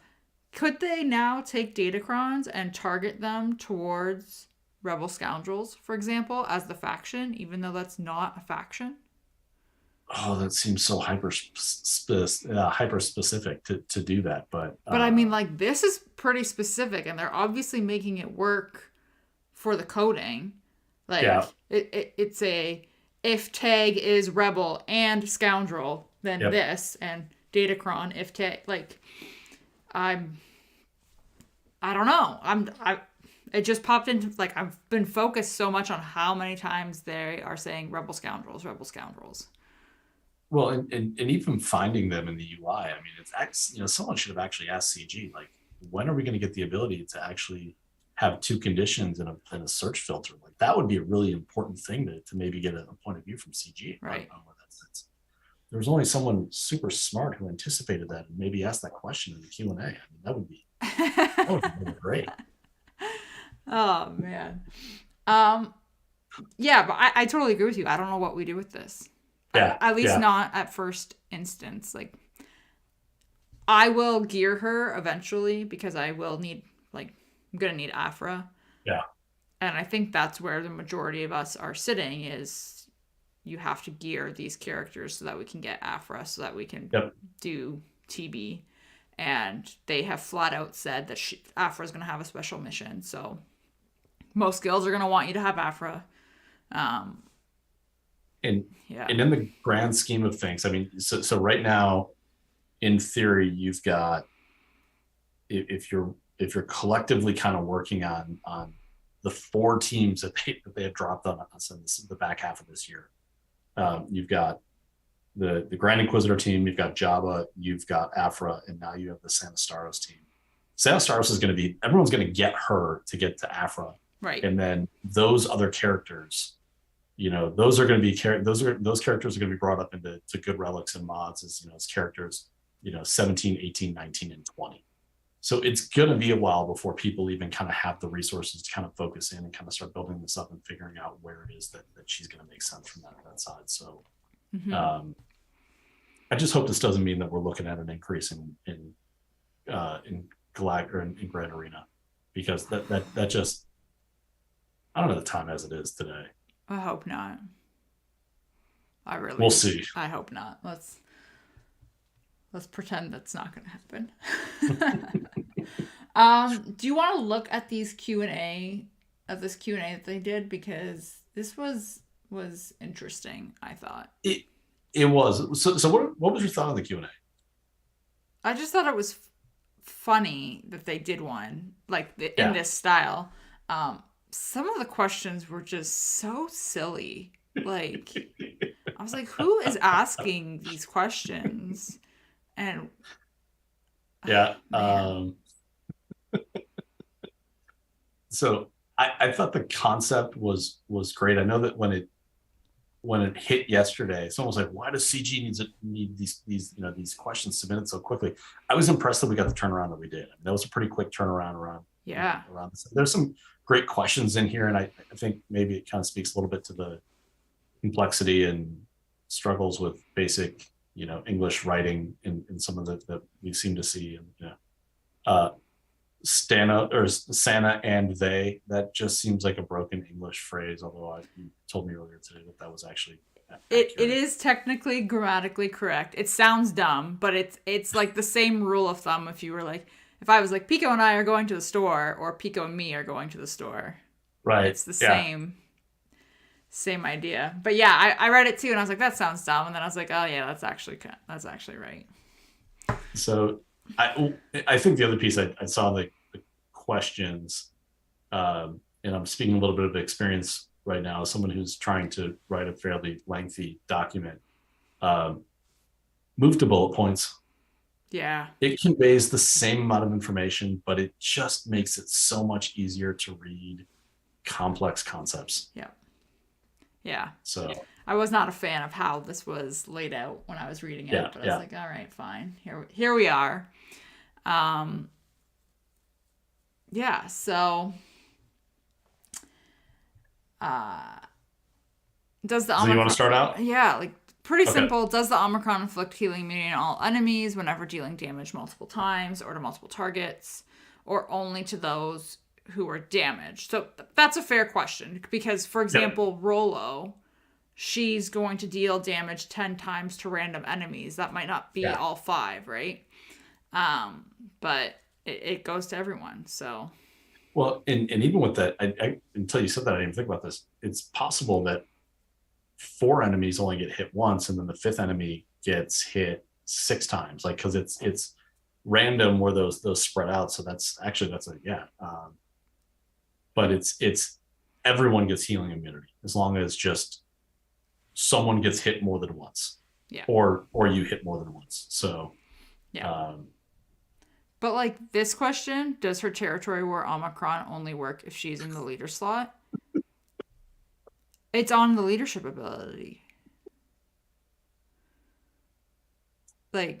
Could they now take Datacrons and target them towards Rebel Scoundrels, for example, as the faction, even though that's not a faction? Oh, that seems so hyper specific to do that. But I mean, like, this is pretty specific, and they're obviously making it work for the coding. Like, it's a, if tag is Rebel and Scoundrel, then this, and Datacron, if tag, like... I don't know. It just popped into, like, I've been focused so much on how many times they are saying Rebel Scoundrels. Well, and even finding them in the UI, I mean, it's someone should have actually asked CG, like, when are we going to get the ability to actually have two conditions in a search filter? Like, that would be a really important thing to maybe get a point of view from CG. Right. There was only someone super smart who anticipated that and maybe asked that question in the Q&A. I mean, that would be really great. Oh, man. Yeah, but I totally agree with you. I don't know what we do with this. Yeah. At least not at first instance. Like, I will gear her eventually because I will need, like, I'm going to need Aphra. Yeah. And I think that's where the majority of us are sitting is you have to gear these characters so that we can get Aphra, so that we can do TB. And they have flat out said that Aphra is going to have a special mission. So most guilds are going to want you to have Aphra. and Yeah. and in the grand scheme of things, I mean, so right now, in theory, you've got, if you're collectively kind of working on the four teams that they have dropped on us in the back half of this year. You've got the Grand Inquisitor team, you've got Jabba, you've got Aphra, and now you have the Sana Starros team. Sana Starros is going to be, everyone's going to get her to get to Aphra, Right. and then those other characters, those are going to be those characters are going to be brought up into good relics and mods as as characters, 17, 18, 19, and 20. So it's going to be a while before people even kind of have the resources to kind of focus in and kind of start building this up and figuring out where it is that she's going to make sense from that side. So I just hope this doesn't mean that we're looking at an increase in Galag or in Grand Arena, because that just, I don't know the time as it is today. I hope not. We'll see. I hope not. Let's pretend that's not going to happen. Do you want to look at these Q&A, of this Q&A that they did? Because this was interesting, I thought. It was. So what was your thought on the Q&A? I just thought it was funny that they did one in this style. Some of the questions were just so silly. Like, I was like, who is asking these questions? And yeah. So I thought the concept was great. I know that when it hit yesterday, it's almost like, why does CG need these questions submitted so quickly? I was impressed that we got the turnaround that we did. I mean, that was a pretty quick turnaround around this. There's some great questions in here, and I think maybe it kind of speaks a little bit to the complexity and struggles with basic English writing in some of that we seem to see. And Sana and they, that just seems like a broken English phrase, although you told me earlier today that was actually it is technically grammatically correct. It sounds dumb, but it's like the same rule of thumb. If I was like, Pico and I are going to the store, or Pico and me are going to the store, right? It's the same idea. But yeah, I read it too, and I was like, that sounds dumb, and then I was like, oh yeah, that's actually right. So I think the other piece I saw the questions, and I'm speaking a little bit of experience right now as someone who's trying to write a fairly lengthy document. Move to bullet points. Yeah. It conveys the same amount of information, but it just makes it so much easier to read complex concepts. Yeah. Yeah. So I was not a fan of how this was laid out when I was reading it, but I was like, all right, fine. Here we are. Yeah, so does the Omicron, so you want to start out? Yeah, pretty simple. Does the Omicron inflict healing immunity on all enemies whenever dealing damage multiple times or to multiple targets, or only to those who are damaged? So that's a fair question, because, for example, Rolo, she's going to deal damage 10 times to random enemies. That might not be all 5, right? But it goes to everyone, so. Well, and even with that, I until you said that, I didn't even think about this. It's possible that 4 enemies only get hit once, and then the 5th enemy gets hit 6 times, because it's random where those spread out. So but it's everyone gets healing immunity as long as just someone gets hit more than once, or you hit more than once. So but this question, does her territory war Omicron only work if she's in the leader slot? It's on the leadership ability. But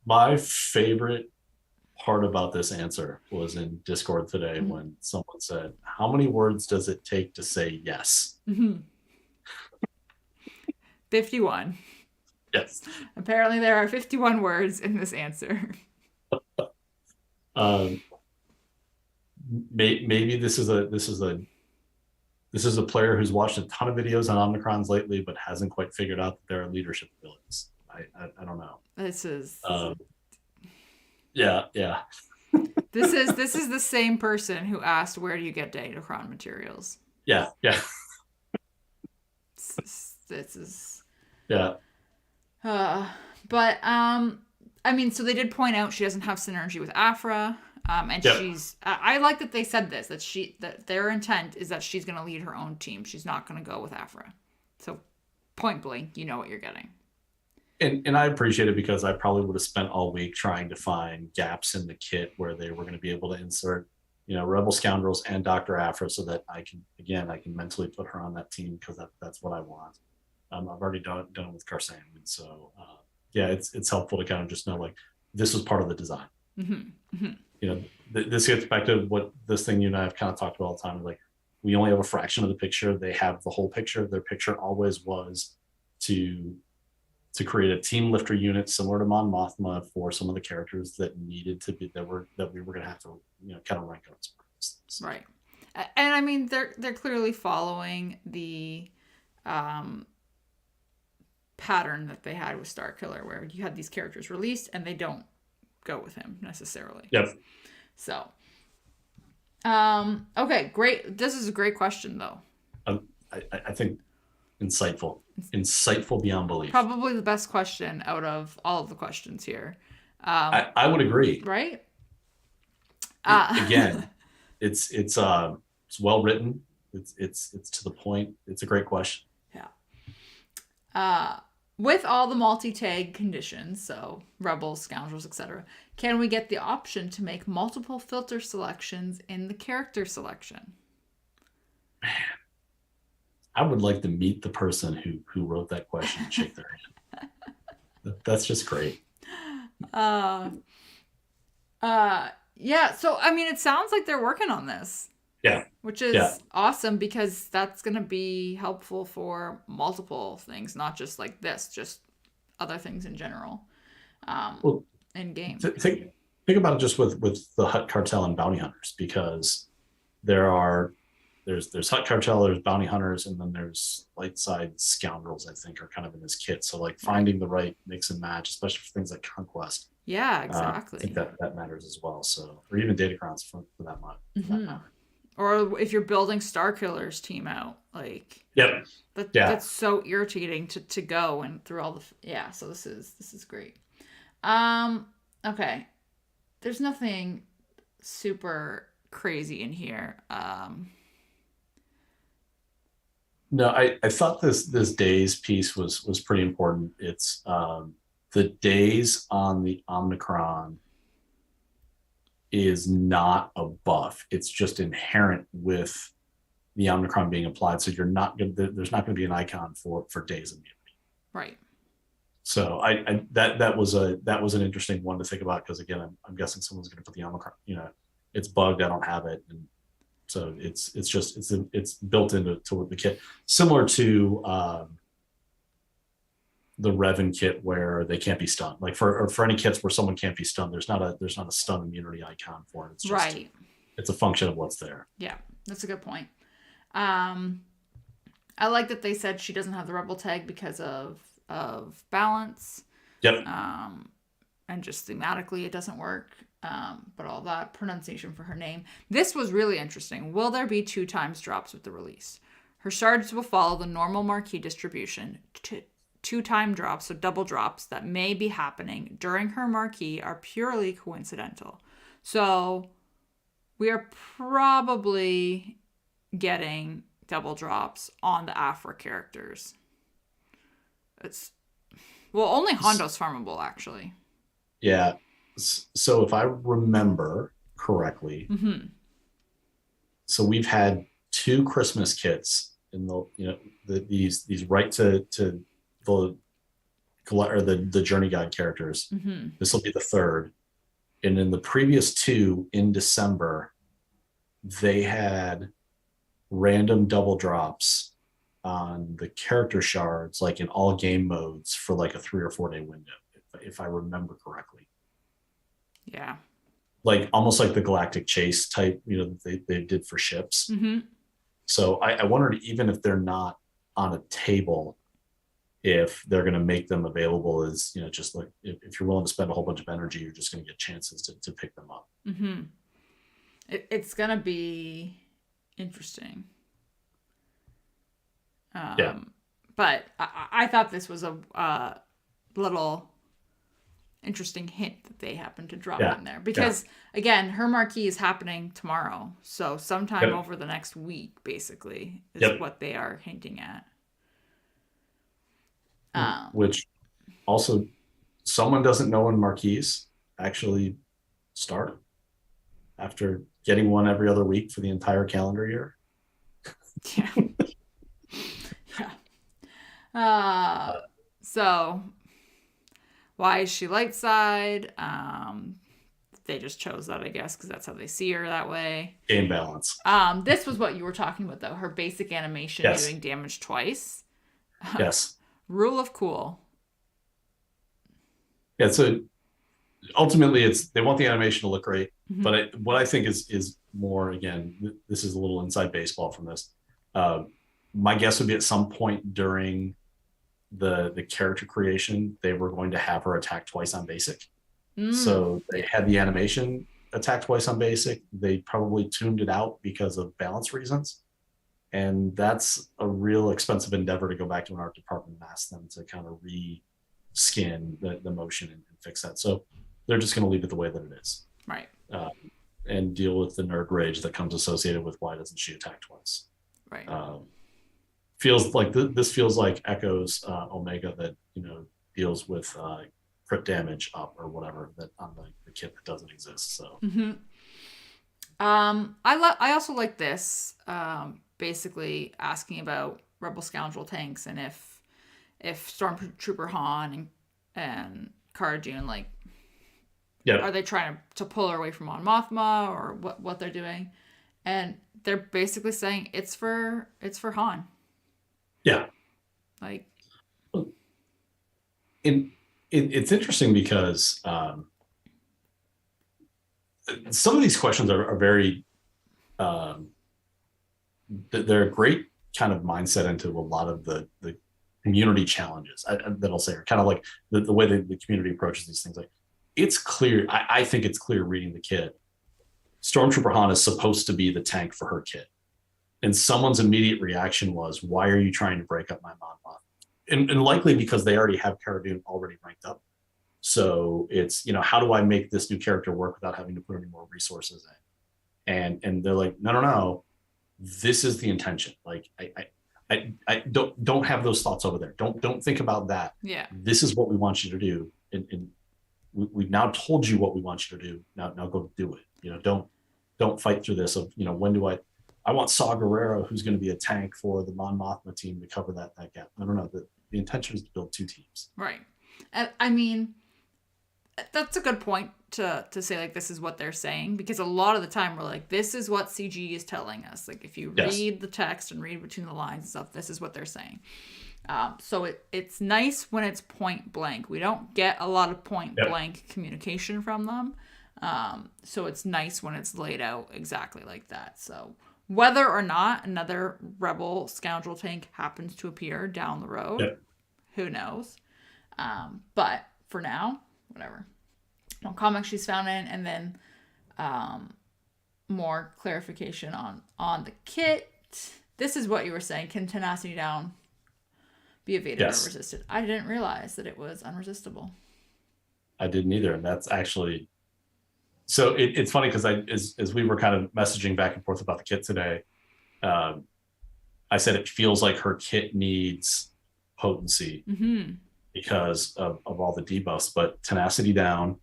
my favorite part about this answer was in Discord today, when someone said, how many words does it take to say yes? 51. Yes. Apparently there are 51 words in this answer. Maybe this is a player who's watched a ton of videos on Omicrons lately, but hasn't quite figured out that there are leadership abilities. I don't know. This is yeah. This is the same person who asked, where do you get Datacron materials? Yeah. this is Yeah. uh but I mean, so they did point out she doesn't have synergy with Aphra. And Yep. I like that they said this, that their intent is that she's going to lead her own team. She's not going to go with Aphra. So point blank, you know what you're getting. And I appreciate it because I probably would have spent all week trying to find gaps in the kit where they were going to be able to insert, Rebel Scoundrels and Dr. Aphra so that I can mentally put her on that team because that's what I want. I've already done it with Karsam. And so, yeah, it's helpful to kind of just know like this was part of the design. Mm-hmm. Mm-hmm. This gets back to what this thing you and I have kind of talked about all the time. Like we only have a fraction of the picture. They have the whole picture. Their picture always was to create a team lifter unit similar to Mon Mothma for some of the characters that needed to be that we were going to have to kind of rank up as part of this thing. Right. And I mean they're clearly following the pattern that they had with Starkiller, where you had these characters released and they don't go with him necessarily. Yep. So, okay, great. This is a great question, though. I think insightful beyond belief. Probably the best question out of all of the questions here. I would agree. Right? Again, it's well written. It's to the point. It's a great question. Yeah. With all the multi-tag conditions, so rebels, scoundrels, etc., can we get the option to make multiple filter selections in the character selection? Man, I would like to meet the person who wrote that question and shake their hand. That's just great. Yeah. So I mean, it sounds like they're working on this. Yeah. Which is awesome because that's going to be helpful for multiple things, not just like this, just other things in general. Well, in game. Think about it just with the Hutt Cartel and bounty hunters, because there's Hutt Cartel, there's bounty hunters, and then there's light side scoundrels, I think, are kind of in this kit. So like finding the right mix and match, especially for things like Conquest. Yeah, exactly. I think that matters as well. So, or even Datacrons for that matter. Or if you're building Starkiller's team out, like that's so irritating to go and through all the so this is great. Okay, there's nothing super crazy in here. No, I thought this days piece was pretty important. It's the days on the Omicron is not a buff. It's just inherent with the Omicron being applied. So there's not going to be an icon for days immunity. Right. So that was an interesting one to think about, because again, I'm guessing someone's going to put the Omicron, it's bugged. I don't have it. And so it's built into the kit, similar to the Revan kit where they can't be stunned. Like for any kits where someone can't be stunned, there's not a stun immunity icon for it. It's just it's a function of what's there. Yeah, that's a good point. I like that they said she doesn't have the rebel tag because of balance. Yep. And just thematically it doesn't work. But all that pronunciation for her name. This was really interesting. Will there be 2x drops with the release? Her shards will follow the normal marquee distribution. 2-time drops, so double drops, that may be happening during her marquee are purely coincidental. So we are probably getting double drops on the Aphra characters. Only Hondo's farmable, actually. Yeah. So if I remember correctly, so we've had 2 Christmas kits in these right to the Journey Guide characters. This will be the 3rd, and in the previous 2 in December, they had random double drops on the character shards, like in all game modes, for like a 3 or 4 day window, if I remember correctly. Yeah. Like almost like the Galactic Chase type, they did for ships. So I wondered, even if they're not on a table, if they're going to make them available as, just like if you're willing to spend a whole bunch of energy, you're just going to get chances to pick them up. It's going to be interesting. But I thought this was a little interesting hint that they happened to drop Yeah. in there. Yeah. Because, again, her marquee is happening tomorrow. So sometime Yep. over the next week, basically, is Yep. what they are hinting at. Which also, someone doesn't know when marquees actually start after getting one every other week for the entire calendar year. Yeah. Yeah. So why is she light side? They just chose that, I guess, because that's how they see her that way. Game balance. This was what you were talking about, though. Her basic animation Yes. doing damage twice. Yes. Rule of cool. Yeah. So ultimately, they want the animation to look great. But what I think is more, again, this is a little inside baseball from this. My guess would be at some point during the character creation, they were going to have her attack twice on basic. So they had the animation attack twice on basic. They probably tuned it out because of balance reasons. And that's a real expensive endeavor to go back to an art department and ask them to kind of reskin the motion and fix that. So they're just going to leave it the way that it is. Right. And deal with the nerd rage that comes associated with why doesn't she attack twice? Right. Feels like this feels like echoes Omega that deals with crit damage up or whatever that on the kit that doesn't exist. So I also like this, basically asking about Rebel Scoundrel tanks and if Stormtrooper Han and Cara Dune, like, are they trying to pull her away from Mon Mothma, or what they're doing? And they're basically saying it's for Han. Yeah. Like, it's interesting because some of these questions are very they're a great kind of mindset into a lot of the community challenges that I'll say are kind of like the way the community approaches these things. Like, it's clear, I think it's clear reading the kit, Stormtrooper Han is supposed to be the tank for her kit. And someone's immediate reaction was, why are you trying to break up my Mon Mothma? And likely because they already have Cara Dune already ranked up. So it's, how do I make this new character work without having to put any more resources in? And they're like, no. This is the intention. Like, I don't have those thoughts over there. Don't think about that. Yeah. This is what we want you to do. And we've now told you what we want you to do. Now go do it. Don't fight through this of, when do I want Saw Gerrera, who's going to be a tank for the Mon Mothma team, to cover that gap. I don't know. The intention is to build two teams. Right. I mean, that's a good point to say, like, this is what they're saying, because a lot of the time we're like, this is what CG is telling us. Like, if you read the text and read between the lines and stuff, this is what they're saying. So it's nice when it's point blank. We don't get a lot of point blank communication from them. So it's nice when it's laid out exactly like that. So whether or not another Rebel Scoundrel tank happens to appear down the road, who knows? But for now, whatever. No comics she's found in, and then more clarification on the kit. This is what you were saying. Can Tenacity Down be evaded or resisted? I didn't realize that it was unresistible. I didn't either, and that's actually so. It's funny because as we were kind of messaging back and forth about the kit today, I said it feels like her kit needs potency because of all the debuffs, but Tenacity Down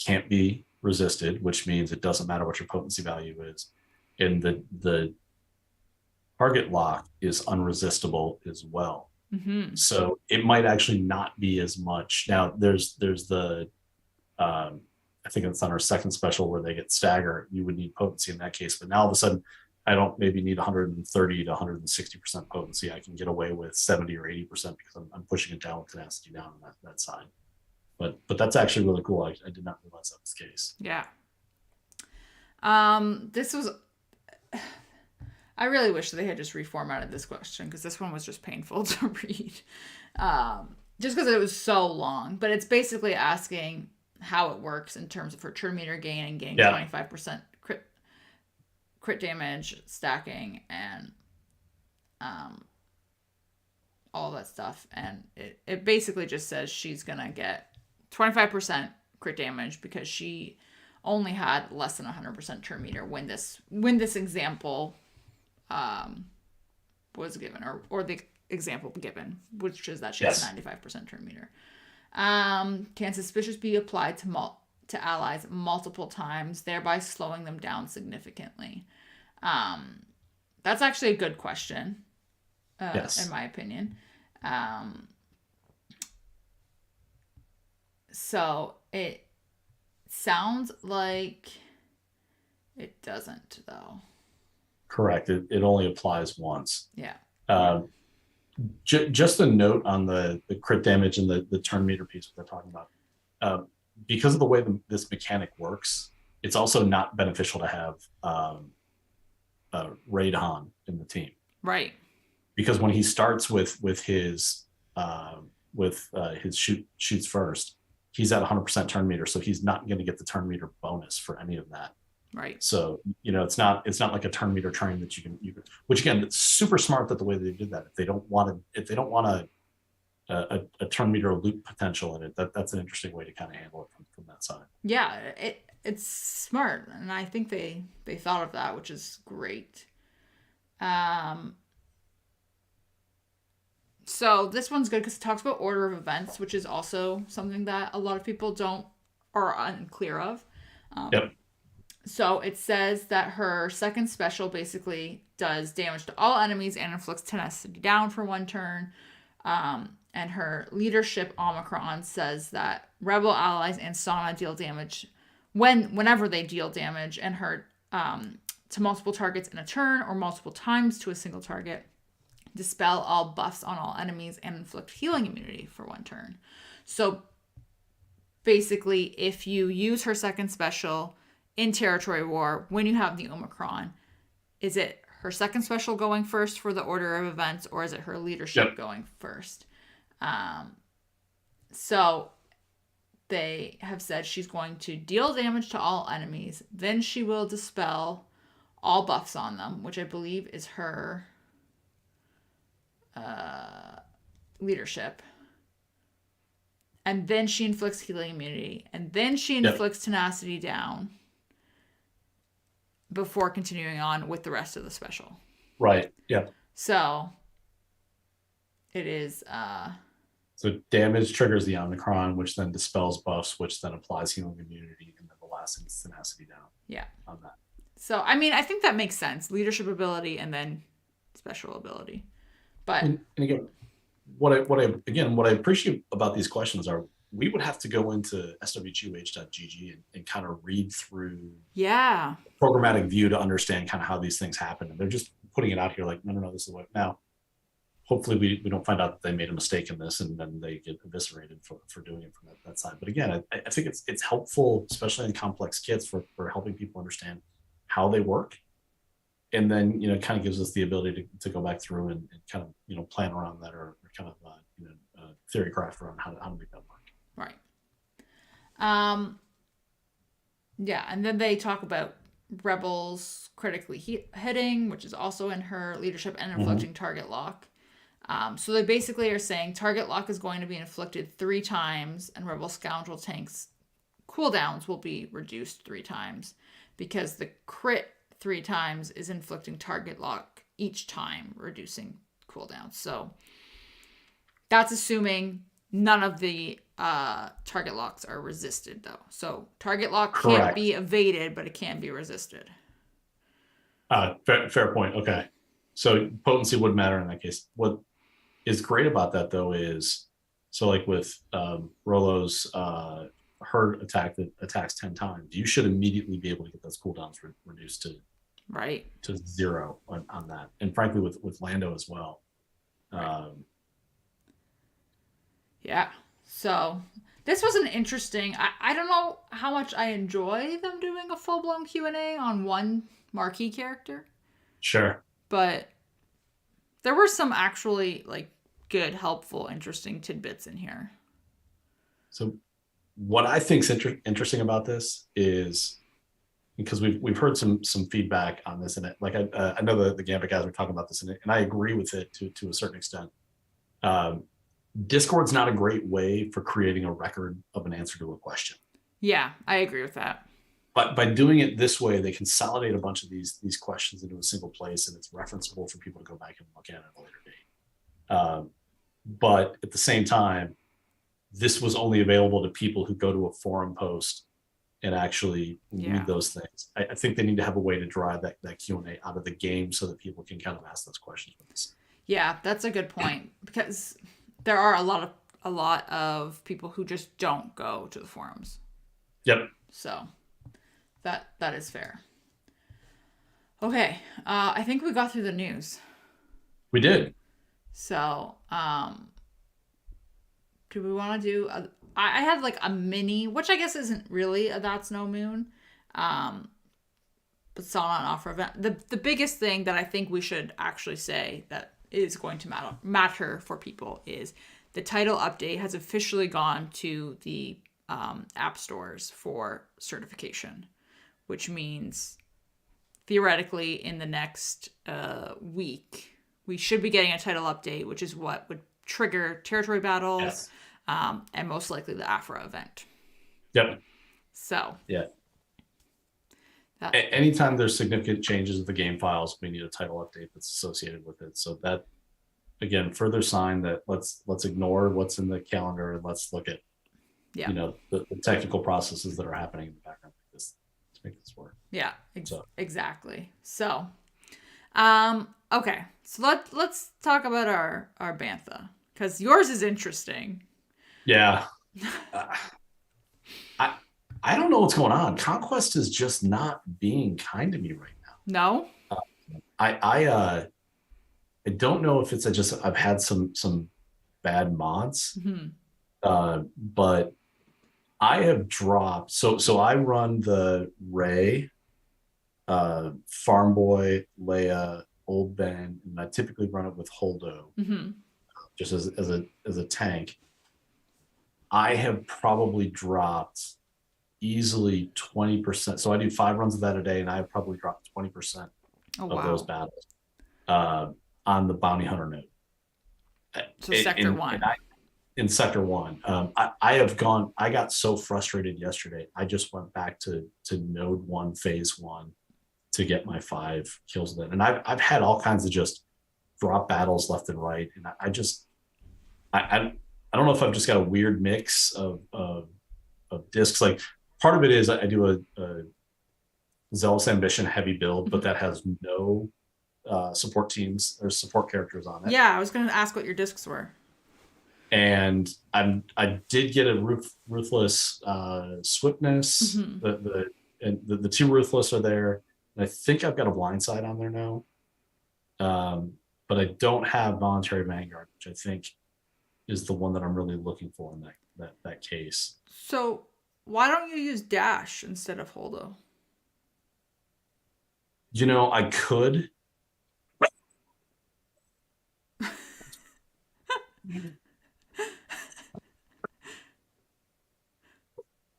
can't be resisted, which means it doesn't matter what your potency value is, and the target lock is unresistible as well. So it might actually not be as much. Now there's the I think it's on our second special where they get stagger, you would need potency in that case, but now all of a sudden I don't maybe need 130 to 160% potency. I can get away with 70 or 80% because I'm pushing it down with Tenacity Down on that side. But that's actually really cool. I did not realize that was the case. Yeah. This was. I really wish they had just reformatted this question, because this one was just painful to read. Just because it was so long. But it's basically asking how it works in terms of her turn meter gain and getting 25% crit damage, stacking, and all that stuff. And it basically just says she's going to get 25% crit damage because she only had less than 100% turn meter when this example was given, or the example given, which is that she has Yes. 95% turn meter. Can suspicious be applied to allies multiple times, thereby slowing them down significantly? That's actually a good question, Yes. in my opinion. So it sounds like it doesn't, though. Correct. It only applies once. Yeah. Um, just a note on the crit damage and the turn meter piece we're talking about. Because of the way this mechanic works, it's also not beneficial to have Raid Han in the team. Right. Because when he starts with his shoots first, he's at 100% turn meter, so he's not going to get the turn meter bonus for any of that. Right. So it's not like a turn meter train that you can which again, it's super smart that the way they did that. If they don't want a turn meter loop potential in it, that's an interesting way to kind of handle it from that side. Yeah, it's smart, and I think they thought of that, which is great. So this one's good because it talks about order of events, which is also something that a lot of people don't are unclear of. Yep. So it says that her second special basically does damage to all enemies and inflicts tenacity down for 1 turn. And her leadership Omicron says that rebel allies and Sana deal damage whenever they deal damage, and her to multiple targets in a turn or multiple times to a single target, dispel all buffs on all enemies, and inflict healing immunity for 1 turn. So basically, if you use her second special in Territory War, when you have the Omicron, is it her second special going first for the order of events, or is it her leadership going first? So they have said she's going to deal damage to all enemies, then she will dispel all buffs on them, which I believe is her leadership. And then she inflicts healing immunity, and then she inflicts tenacity down before continuing on with the rest of the special. Right. Yep. So it is so damage triggers the Omicron, which then dispels buffs, which then applies healing immunity, and then the last is tenacity down. Yeah. On that. So I mean, I think that makes sense. Leadership ability and then special ability. But and again, what I appreciate about these questions are we would have to go into swguh.gg and kind of read through programmatic view to understand kind of how these things happen. And they're just putting it out here like, no, this is what now. Hopefully we don't find out that they made a mistake in this and then they get eviscerated for doing it from that side. But again, I think it's helpful, especially in complex kits, for helping people understand how they work. And then, kind of gives us the ability to go back through and kind of, plan around that or kind of, theory craft around how to make that work. Right. Yeah. And then they talk about rebels critically hitting, which is also in her leadership, and inflicting target lock. So they basically are saying target lock is going to be inflicted 3 times, and rebel scoundrel tanks cooldowns will be reduced 3 times because the crit 3 times is inflicting target lock each time, reducing cooldowns. So that's assuming none of the target locks are resisted, though. So target lock can't be evaded, but it can be resisted. Fair point. Okay. So potency would matter in that case. What is great about that, though, is so like with Rolo's herd attack that attacks 10 times, you should immediately be able to get those cooldowns reduced to 0 on that. And frankly, with Lando as well. Yeah. So this was an interesting. I don't know how much I enjoy them doing a full-blown Q&A on one marquee character. Sure. But there were some actually like good, helpful, interesting tidbits in here. So what I think is interesting about this is because we've heard some feedback on this, and like I know the Gambit guys were talking about this, and I agree with it to a certain extent. Um, Discord's not a great way for creating a record of an answer to a question. Yeah, I agree with that. But by doing it this way, they consolidate a bunch of these questions into a single place, and it's referenceable for people to go back and look at at a later date. But at the same time, this was only available to people who go to a forum post and actually read those things. I think they need to have a way to drive that Q&A out of the game so that people can kind of ask those questions with us. Yeah, that's a good point, because there are a lot of people who just don't go to the forums. Yep. So that is fair. Okay, I think we got through the news. We did. So, do we want to do? I had like a mini, which I guess isn't really a That's No Moon, but Sana and Aphra event. The biggest thing that I think we should actually say that is going to matter for people is the title update has officially gone to the app stores for certification, which means theoretically in the next week we should be getting a title update, which is what would trigger territory battles. Yes. And most likely the Aphra event. Yep. So. Yeah. Anytime there's significant changes to the game files, we need a title update that's associated with it. So that, again, further sign that let's ignore what's in the calendar and let's look at, the technical processes that are happening in the background like this to make this work. Yeah, exactly. So, okay. So let's talk about our Bantha, because yours is interesting. Yeah. I don't know what's going on. Conquest is just not being kind to me right now. No? I don't know if it's I've had some bad mods. Mm-hmm. But I have dropped. So I run the Ray, Farm Boy, Leia, Old Ben, and I typically run it with Holdo, just as a tank. I have probably dropped easily 20%. So I do 5 runs of that a day, and I have probably dropped 20% of those battles on the Bounty Hunter node. So Sector 1. In Sector 1. I got so frustrated yesterday. I just went back to Node 1, Phase 1 to get my 5 kills with it. And I've had all kinds of just drop battles left and right. And I don't know if I've just got a weird mix of discs. Like, part of it is I do a Zealous Ambition heavy build, but that has no support teams or support characters on it. Yeah, I was going to ask what your discs were. And I did get a Ruthless Swiftness. The 2 Ruthless are there. And I think I've got a Blindside on there now. But I don't have Voluntary Vanguard, which I think is the one that I'm really looking for in that case. So why don't you use Dash instead of Holdo? I could.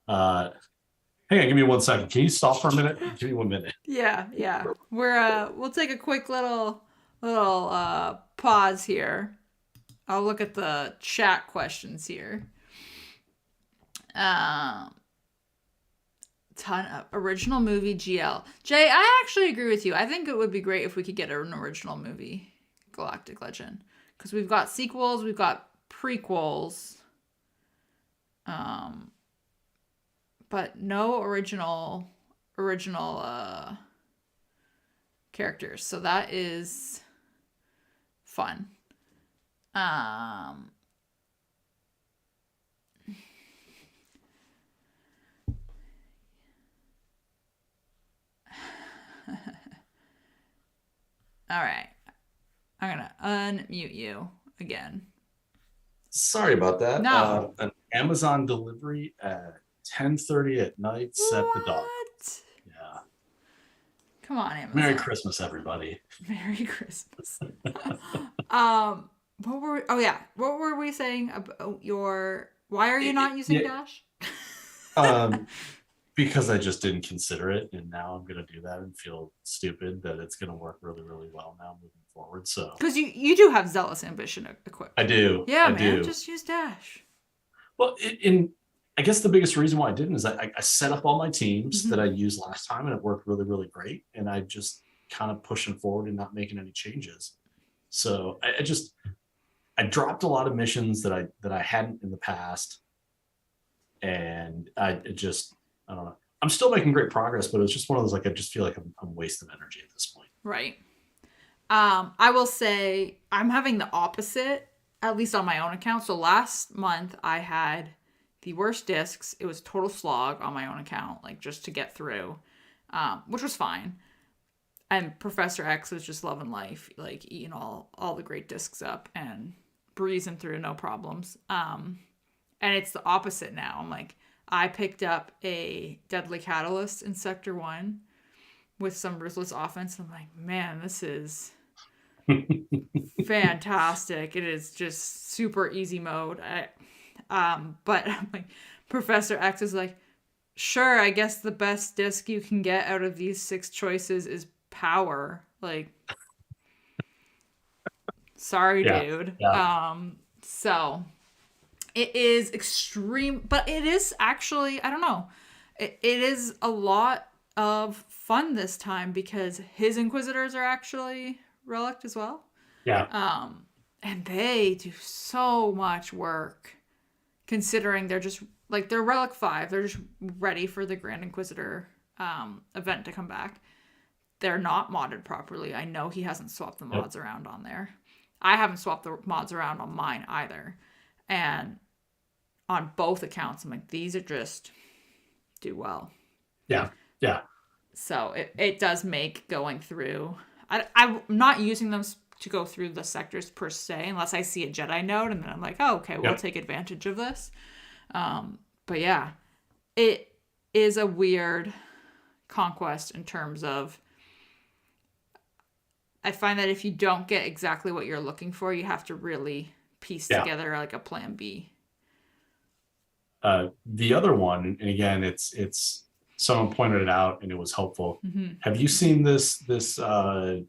Hang on, give me 1 second. Can you stop for a minute? Give me 1 minute. Yeah. We'll take a quick little pause here. I'll look at the chat questions here. Ton of original movie GL. Jay, I actually agree with you. I think it would be great if we could get an original movie Galactic Legend, because we've got sequels, we've got prequels, but no original characters. So that is fun. All right. I'm going to unmute you again. Sorry about that. No. An Amazon delivery at 10:30 at night set the dog. Yeah. Come on, Amazon. Merry Christmas, everybody. Merry Christmas. What were we saying about why are you not using Dash? because I just didn't consider it, and now I'm going to do that and feel stupid that it's going to work really, really well now moving forward. So Because you do have zealous ambition I equipped. do, Yeah, I man, do. just use dash. Well, I guess the biggest reason why I didn't is I set up all my teams that I Mm-hmm. used last time, and it worked really, really great. And I just kind of pushing forward and not making any changes. So I dropped a lot of missions that I hadn't in the past, and I don't know. I'm still making great progress, but it's just one of those, like, I just feel like I'm wasting energy at this point. Right. I will say I'm having the opposite, at least on my own account. So last month I had the worst discs. It was total slog on my own account, like just to get through, which was fine. And Professor X was just loving life, like eating all the great discs up and breezing through no problems. And it's the opposite now. I'm like, I picked up a Deadly Catalyst in Sector 1 with some ruthless offense. I'm like, man, this is fantastic. It is just super easy mode. But I'm like, Professor X is like, sure, I guess the best disc you can get out of these 6 choices is power. Like, sorry, Yeah, dude. yeah, So it is extreme, but it is actually, I don't know, it is a lot of fun this time because his Inquisitors are actually relic as well. yeah, And they do so much work considering they're just like they're relic 5. They're just ready for the Grand Inquisitor event to come back. They're not modded properly. I know he hasn't swapped the yep, mods around on there. I haven't swapped the mods around on mine either. And on both accounts, I'm like, these are just do well. yeah, yeah. So it does make going through. I'm not using them to go through the sectors per se, unless I see a Jedi node, and then I'm like, oh, okay, we'll Yep. take advantage of this. But yeah, it is a weird conquest in terms of. I find that if you don't get exactly what you're looking for, you have to really piece Yeah. together like a plan B. The other one, and again, it's someone pointed it out and it was helpful. Mm-hmm. Have you seen this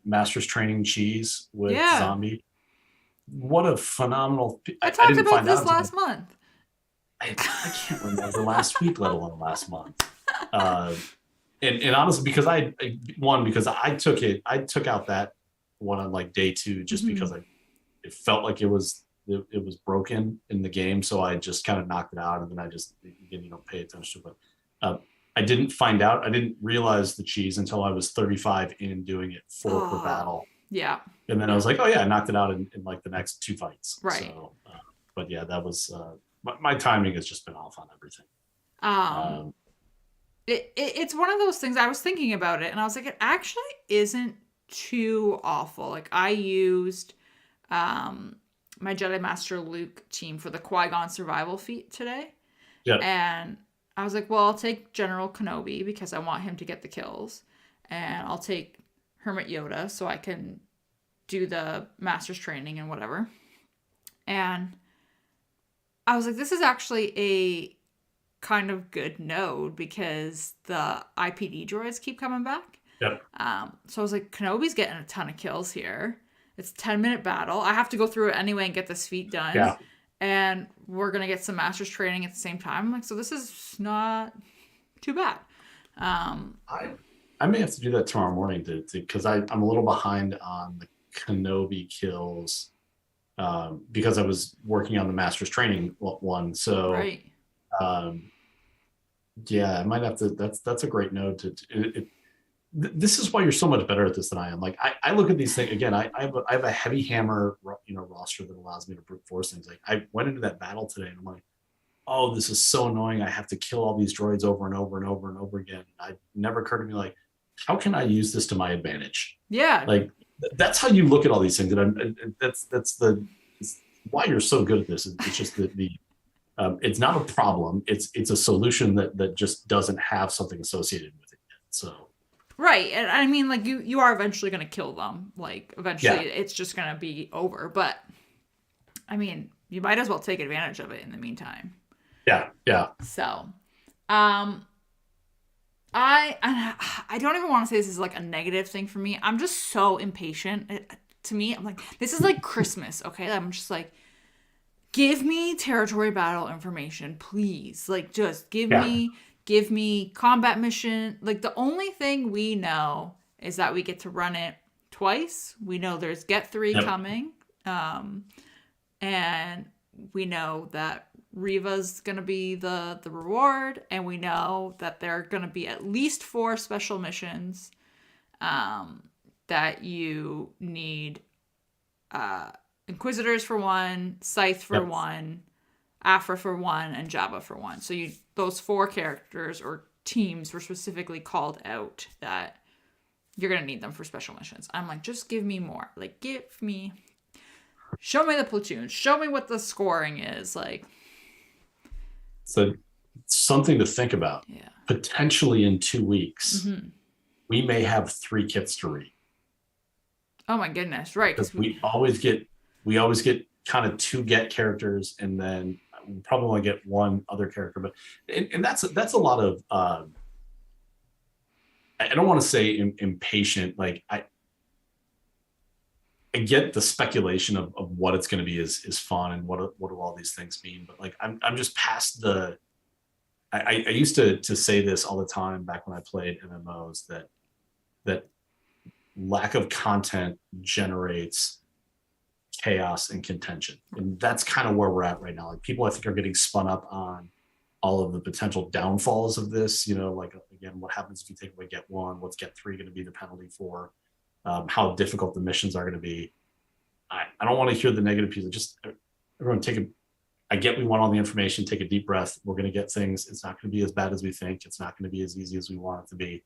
Master's Training cheese with Yeah, Zombie? What a phenomenal! I I talked didn't about find out this until last month. I can't remember last week, let alone last month. Uh, and honestly, because because I took out that one on like day 2 just Mm-hmm. because it felt like it was broken in the game, so I just kind of knocked it out, and then I just again, pay attention to it. I didn't find out, I didn't realize the cheese until I was 35 in doing it 4 per Oh, battle, yeah, and then I was like, oh yeah, I knocked it out in like the next 2 fights. right. So, but yeah, that was my timing has just been off on everything. Um, Um, it's one of those things. I was thinking about it, and I was like, it actually isn't too awful. Like I used um my Jedi Master Luke team for the Qui-Gon survival feat today, yeah, and I was like, well, I'll take General Kenobi because I want him to get the kills, and I'll take Hermit Yoda so I can do the Master's training and whatever. And I was like, this is actually a kind of good node because the IPD droids keep coming back. yeah, So I was like, Kenobi's getting a ton of kills here. It's a 10-minute battle. I have to go through it anyway and get this feat done. yeah. And we're going to get some Master's training at the same time. I'm like, so this is not too bad. I may have to do that tomorrow morning because I'm a little behind on the Kenobi kills, because I was working on the Master's Training one. So Right. um, yeah, I might have to. That's a great note. This is why you're so much better at this than I am. Like I look at these things again. I have a heavy hammer roster that allows me to brute force things. Like I went into that battle today and I'm like, oh, this is so annoying. I have to kill all these droids over and over and over and over again. I never occurred to me like, how can I use this to my advantage? Yeah. Like that's how you look at all these things. And it's why you're so good at this. It's just the it's not a problem. It's a solution that just doesn't have something associated with it yet. So Right. And I mean, like, you are eventually going to kill them. Like, eventually yeah, it's just going to be over. But, I mean, you might as well take advantage of it in the meantime. yeah, yeah. So, um, I don't even want to say this is like a negative thing for me. I'm just so impatient. To me, I'm like, this is like Christmas, okay? I'm just like, give me territory battle information, please. Like, just Yeah. give me combat mission. Like, the only thing we know is that we get to run it twice. We know there's get three Yep. coming, and we know that Riva's gonna be the reward, and we know that there are gonna be at least 4 special missions that you need. Inquisitors for 1, Scythe for Yep. 1, Aphra for 1, and Jabba for 1. So you those 4 characters or teams were specifically called out that you're gonna need them for special missions. I'm like, just give me more. Like, show me the platoon. Show me what the scoring is. Like, So something to think about. yeah. Potentially in 2 weeks, Mm-hmm. we may have 3 kits to read. Oh my goodness, right? Because we always get kind of 2 get characters, and then we probably only get 1 other character. But and that's a lot of I don't want to say impatient. Like I get the speculation of what it's going to be is fun, and what do all these things mean. But like I'm just past the. I used to say this all the time back when I played MMOs, that lack of content generates chaos and contention, and that's kind of where we're at right now. Like, people, I think, are getting spun up on all of the potential downfalls of this. Like, again, what happens if you take away get 1? What's get 3 going to be the penalty for? How difficult the missions are going to be. I don't want to hear the negative pieces. Just everyone I get we want all the information. Take a deep breath. We're going to get things. It's not going to be as bad as we think. It's not going to be as easy as we want it to be.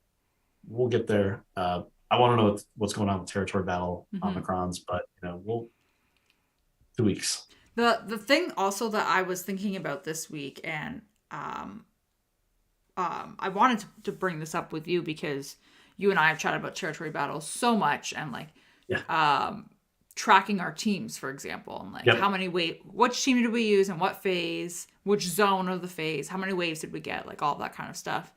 We'll get there. I want to know what's going on with territory battle Omicrons, but we'll 2 weeks. The thing also that I was thinking about this week, and I wanted to bring this up with you because you and I have chatted about territory battles so much, and like tracking our teams, for example, and like how many which team did we use and what phase, which zone of the phase, how many waves did we get, like all that kind of stuff.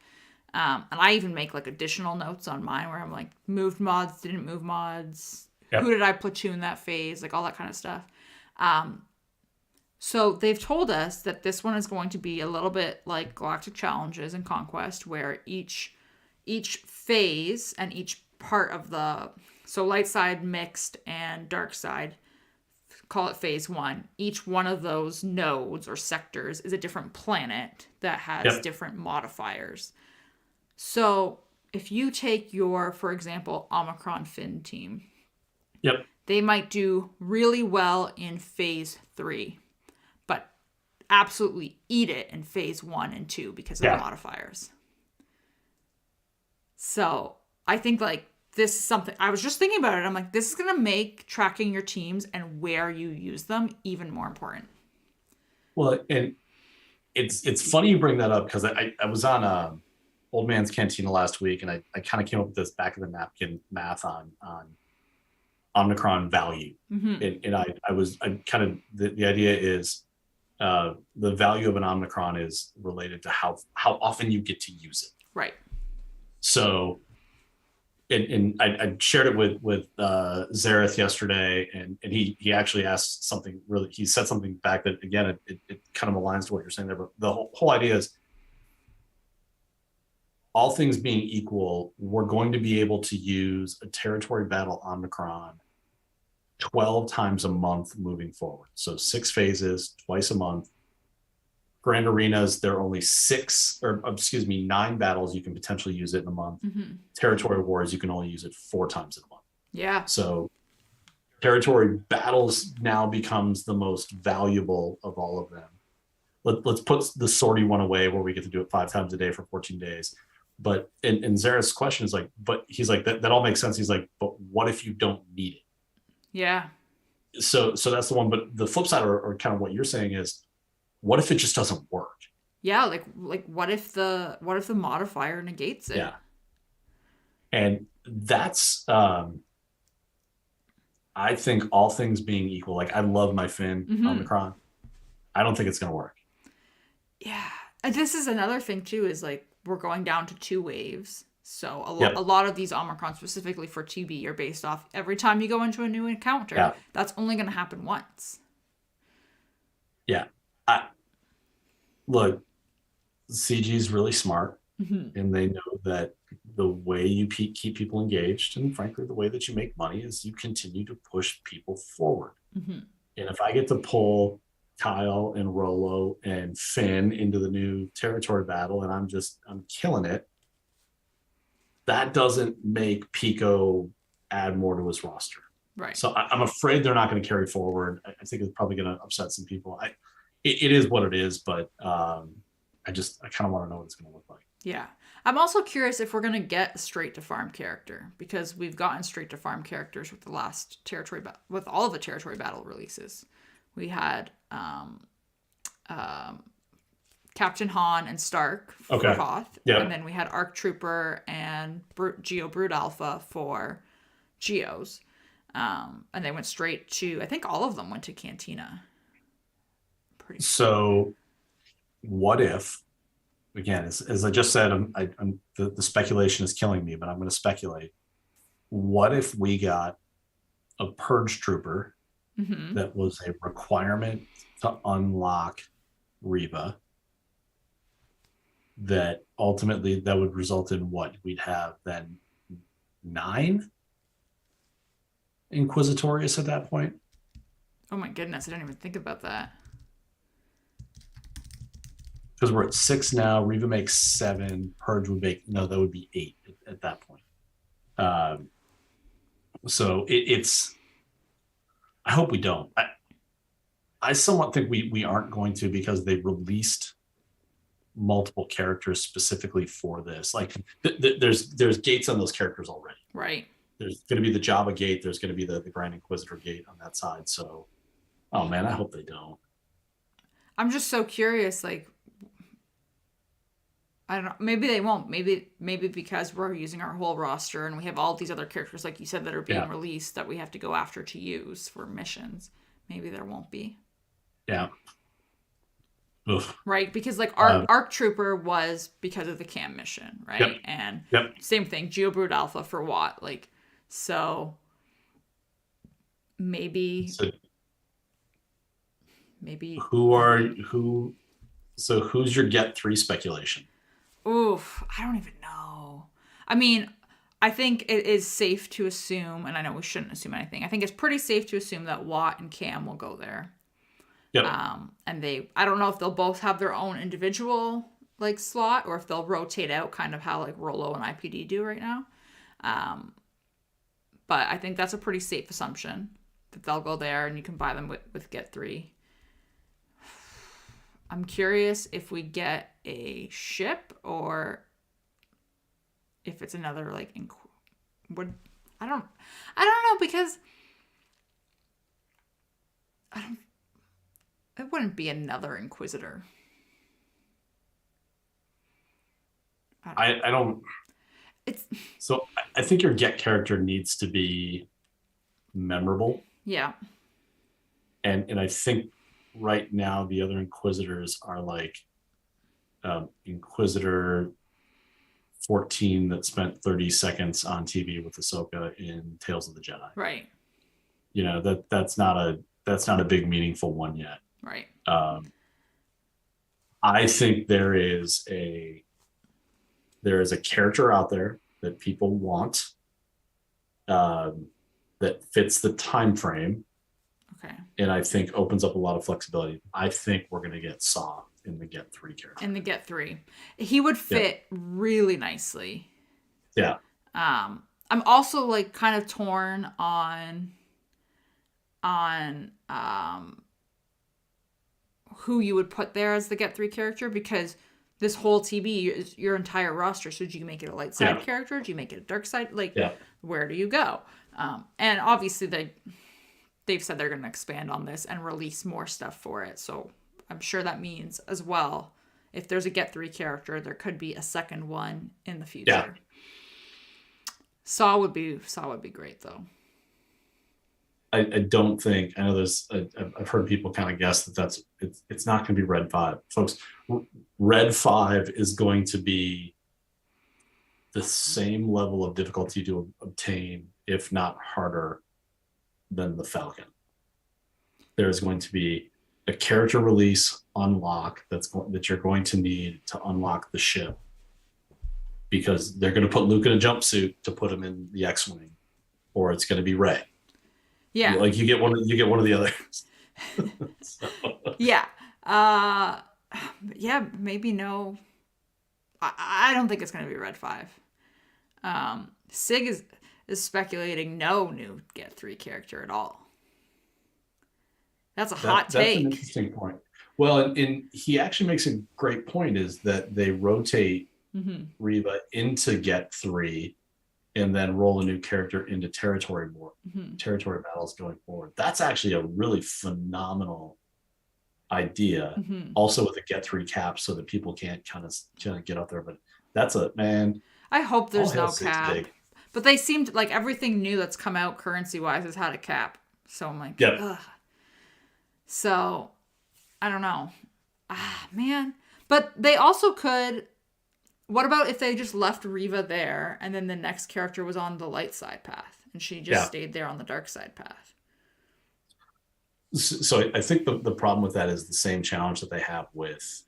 And I even make like additional notes on mine where I'm like, moved mods, didn't move mods, who did I platoon that phase, like all that kind of stuff. So they've told us that this one is going to be a little bit like Galactic Challenges and Conquest, where each phase and each part of so light side, mixed, and dark side, call it phase 1. Each one of those nodes or sectors is a different planet that has different modifiers. So if you take your, for example, Omicron Finn team, they might do really well in phase 3, but absolutely eat it in phase 1 and 2 because of the modifiers. So I think like this is something, I was just thinking about it. I'm like, this is going to make tracking your teams and where you use them even more important. Well, and it's funny you bring that up, because I was on Old Man's Cantina last week, and I kind of came up with this back of the napkin math on Omicron value. And I kind of, the idea is the value of an Omicron is related to how often you get to use it. Right. So, and I shared it with Zareth yesterday, and he actually asked something really, he said something back that, again, it kind of aligns to what you're saying there. But the whole idea is, all things being equal, we're going to be able to use a territory battle Omicron 12 times a month moving forward. So 6 phases, twice a month. Grand Arenas, there are only 9 battles you can potentially use it in a month. Territory Wars, you can only use it 4 times in a month. Yeah. So territory battles now becomes the most valuable of all of them. Let's put the sortie one away, where we get to do it 5 times a day for 14 days. But and Zareth's question is like, but he's like, that all makes sense. He's like, but what if you don't need it? Yeah. So that's the one. But the flip side, or kind of what you're saying, is, what if it just doesn't work? Yeah, like what if the modifier negates it? Yeah. And that's I think, all things being equal, like, I love my Finn Omicron. I don't think it's gonna work. Yeah. And this is another thing too, is like, we're going down to 2 waves. So a Yep. lot of these Omicron specifically for TB are based off every time you go into a new encounter. Yeah. That's only going to happen once. Yeah. Look, CG is really smart, and they know that the way you keep people engaged, and frankly, the way that you make money is you continue to push people forward. And if I get to pull Kyle and Rolo and Finn into the new territory battle and I'm killing it, that doesn't make Pico add more to his roster. Right. So I'm afraid they're not going to carry forward. I think it's probably going to upset some people. It is what it is, but I kind of want to know what it's going to look like. Yeah. I'm also curious if we're going to get a straight to farm character, because we've gotten straight to farm characters with the last territory with all of the territory battle releases. We had Captain Han and Stark for Hoth. Yep. And then we had Arc Trooper and Geo Brood Alpha for Geos. And they went straight to, I think all of them went to Cantina. So what if, again, as I just said, the speculation is killing me, but I'm going to speculate. What if we got a Purge Trooper that was a requirement to unlock Reva, that ultimately that would result in what? We'd have then 9 Inquisitorius at that point? Oh my goodness, I didn't even think about that. Because we're at 6 now. Reva makes 7. Purge would make, no, that would be 8 at that point. So it's, I hope we don't. I somewhat think we aren't going to, because they released multiple characters specifically for this. Like there's gates on those characters already. Right. There's going to be the Jabba gate. There's going to be the Grand Inquisitor gate on that side. So, oh man, I hope they don't. I'm just so curious, like, I don't know. Maybe they won't. Maybe because we're using our whole roster and we have all these other characters, like you said, that are being released that we have to go after to use for missions. Maybe there won't be. Yeah. Oof. Right? Because like Arc Trooper was because of the Cam mission, right? Yep. And same thing, Geo Brood Alpha for Watt. Like, so maybe who's your get 3 speculation? Oof, I don't even know. I mean, I think it is safe to assume, and I know we shouldn't assume anything. I think it's pretty safe to assume that Watt and Cam will go there. Yep. And I don't know if they'll both have their own individual like slot, or if they'll rotate out, kind of how like Rolo and IPD do right now. But I think that's a pretty safe assumption that they'll go there, and you can buy them with Get 3. I'm curious if we get a ship, or if it's another like I don't know, because it wouldn't be another Inquisitor. I don't. So I think your get character needs to be memorable. Yeah. And I think right now the other Inquisitors are like Inquisitor 14 that spent 30 seconds on TV with Ahsoka in Tales of the Jedi. Right. You know, that's not a big meaningful one yet. Right. I think there is a character out there that people want, that fits the time frame. Okay. And I think opens up a lot of flexibility. I think we're going to get Saw in the Get 3 character. In the Get 3. He would fit really nicely. Yeah. I'm also like kind of torn on who you would put there as the Get 3 character, because this whole TB is your entire roster. So do you make it a light side character? Do you make it a dark side? Like, where do you go? And obviously they've said they're going to expand on this and release more stuff for it. So I'm sure that means as well, if there's a Get 3 character, there could be a second one in the future. Yeah. Saw would be great though. I don't think, I know I've heard people kind of guess that it's not going to be Red 5. Folks, Red 5 is going to be the same level of difficulty to obtain, if not harder, than the Falcon. There's going to be a character release unlock that you're going to need to unlock the ship, because they're going to put Luke in a jumpsuit to put him in the X-wing, or it's going to be Rey. Yeah. Like you get one of the others. So. Yeah. Yeah, maybe no. I don't think it's going to be Red 5. Sig is speculating no new Get 3 character at all. That's a hot take. That's an interesting point. Well, and he actually makes a great point, is that they rotate Reva into Get 3 and then roll a new character into territory battles going forward. That's actually a really phenomenal idea. Also with a Get 3 cap, so that people can't kind of get up there. But that's I hope there's no cap. Big. But they seemed like everything new that's come out currency wise has had a cap. So I'm like, ugh. So I don't know. Man. But they also could. What about if they just left Reva there and then the next character was on the light side path and she just stayed there on the dark side path? So I think the problem with that is the same challenge that they have with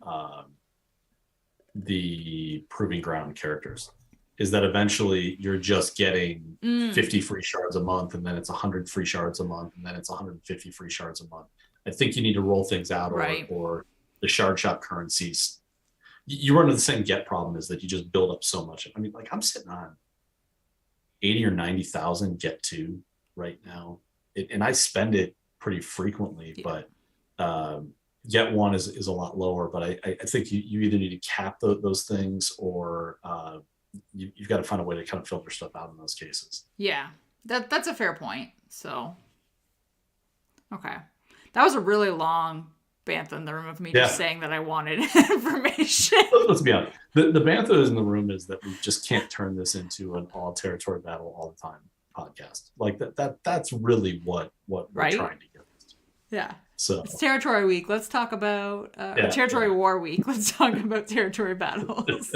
the proving ground characters, is that eventually you're just getting 50 free shards a month, and then it's 100 free shards a month, and then it's 150 free shards a month. I think you need to roll things out, or the shard shop currencies. You run into the same get problem, is that you just build up so much. I mean, like I'm sitting on 80 or 90,000 Get 2 right now, and I spend it pretty frequently, but Get 1 is a lot lower. But I think you either need to cap those things, or you've got to find a way to kind of filter stuff out in those cases. Yeah, that's a fair point. So, okay. That was a really long bantha in the room of me just saying that I wanted information. Let's be honest. The bantha in the room is that we just can't turn this into an all territory battle all the time podcast. Like that's really what we're trying to get. Yeah. So it's Territory Week. Let's talk about Territory War Week. Let's talk about territory battles.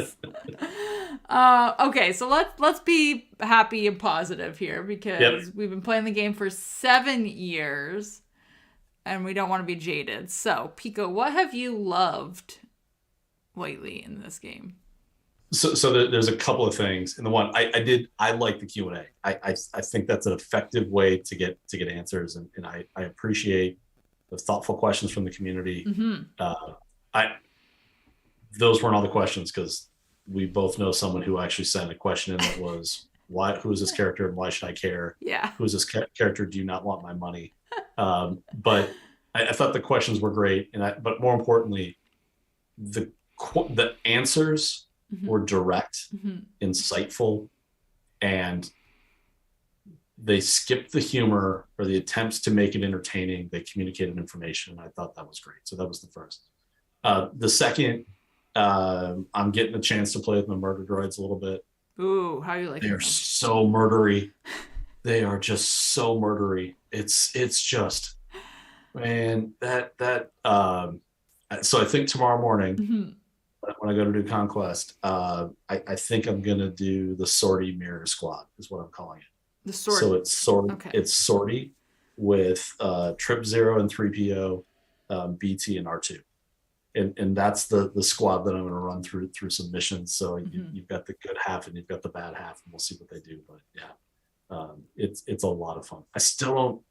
Okay, so let's be happy and positive here, because we've been playing the game for 7 years. And we don't want to be jaded. So, Pico, what have you loved lately in this game? So there's a couple of things. And the one I like the Q&A. I think that's an effective way to get answers, and I appreciate the thoughtful questions from the community. Those weren't all the questions, because we both know someone who actually sent a question in that was, who is this character and why should I care? Yeah. Who is this character? Do you not want my money? But I thought the questions were great, but more importantly, the answers were direct, insightful, and they skipped the humor or the attempts to make it entertaining. They communicated information, and I thought that was great. So that was the first. The second, I'm getting a chance to play with my murder droids a little bit. Ooh, how you like them? They're so murdery. They are just so murdery. It's just, man, so I think tomorrow morning, when I go to do Conquest, I think I'm going to do the Sortie Mirror Squad, is what I'm calling it. The Sortie. So it's Sortie with Trip Zero and 3PO, BT and R2. And that's the squad that I'm going to run through some missions. So you've got the good half and you've got the bad half, and we'll see what they do. But yeah, it's a lot of fun. I still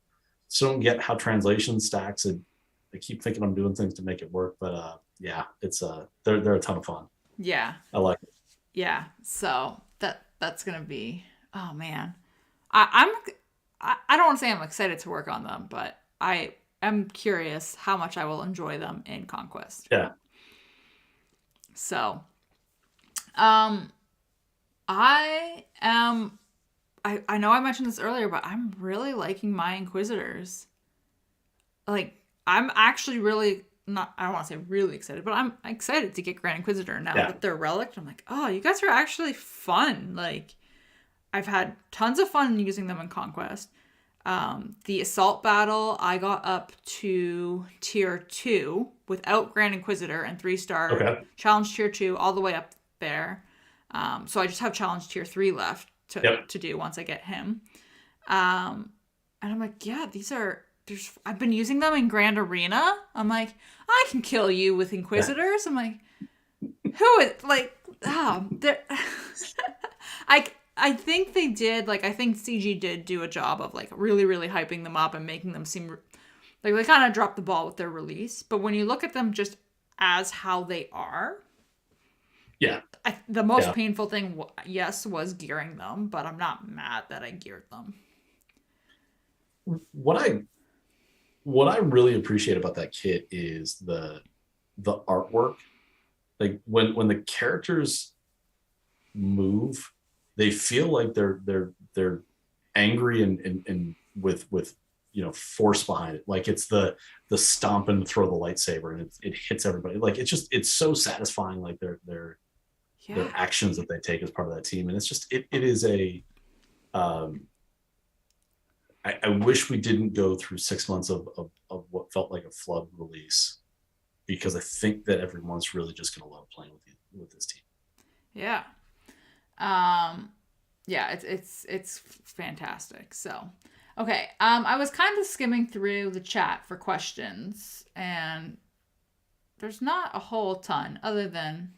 don't get how translation stacks, and I keep thinking I'm doing things to make it work. But yeah, it's they're a ton of fun. Yeah, I like it. Yeah, so that's gonna be, oh man, I don't want to say I'm excited to work on them, but I am curious how much I will enjoy them in Conquest. Yeah. So, I know I mentioned this earlier, but I'm really liking my Inquisitors. Like, I'm actually really not, I don't want to say really excited, but I'm excited to get Grand Inquisitor now that they're relic. I'm like, oh, you guys are actually fun. Like, I've had tons of fun using them in Conquest. The assault battle, I got up to tier 2 without Grand Inquisitor and 3-star challenge tier 2 all the way up there. So I just have challenge tier 3 left to do once I get him. And I'm like, yeah, I've been using them in Grand Arena. I'm like, I can kill you with Inquisitors. I'm like, who is, like, I think they did, like, I think CG did do a job of, like, really, really hyping them up and making them seem, like, they kind of dropped the ball with their release. But when you look at them just as how they are, the most painful thing, yes, was gearing them, but I'm not mad that I geared them. What I really appreciate about that kit is the artwork. Like when the characters move, they feel like they're angry and with force behind it. Like it's the stomp and throw the lightsaber and it hits everybody. Like it's so satisfying. Like their actions that they take as part of that team, and it's just it is a. I wish we didn't go through 6 months of what felt like a flood release, because I think that everyone's really just going to love playing with this team. Yeah. Yeah, it's fantastic. So, okay. I was kind of skimming through the chat for questions, and there's not a whole ton other than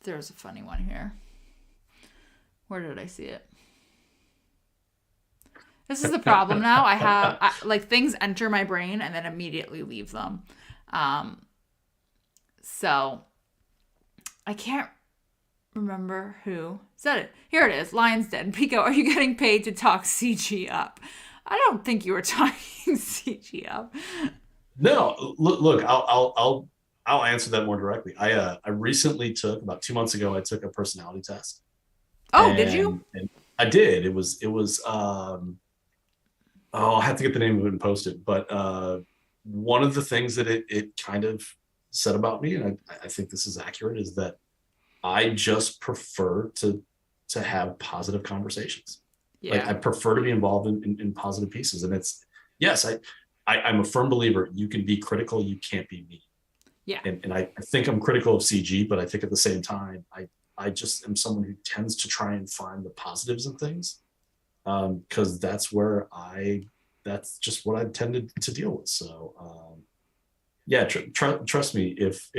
there's a funny one here. Where did I see it? This is the problem now. Like things enter my brain and then immediately leave them. So I can't remember who said it. Here it is. Lion's Den. Pico, are you getting paid to talk CG up? I don't think you were talking CG up. No, look. I'll answer that more directly. I recently took, about 2 months ago, I took a personality test. Oh, did you? And I did. It was I'll have to get the name of it and post it. But one of the things that it kind of said about me, and I think this is accurate, is that I just prefer to have positive conversations. Yeah. Like I prefer to be involved in positive pieces. And it's, yes, I'm a firm believer. You can be critical. You can't be mean. Yeah. And I think I'm critical of CG, but I think at the same time, I just am someone who tends to try and find the positives in things. Because that's just what I tended to deal with. So, trust me, if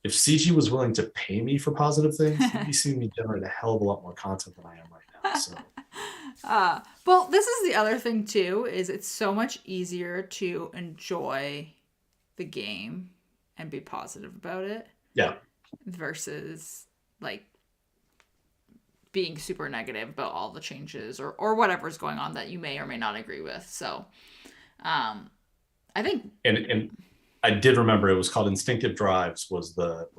CG was willing to pay me for positive things, you'd be seeing me generate a hell of a lot more content than I am right now. So, well, this is the other thing too, is it's so much easier to enjoy the game and be positive about it. Yeah. Versus like being super negative about all the changes or whatever's going on that you may or may not agree with. So, I think, and I did remember it was called Instinctive Drives was the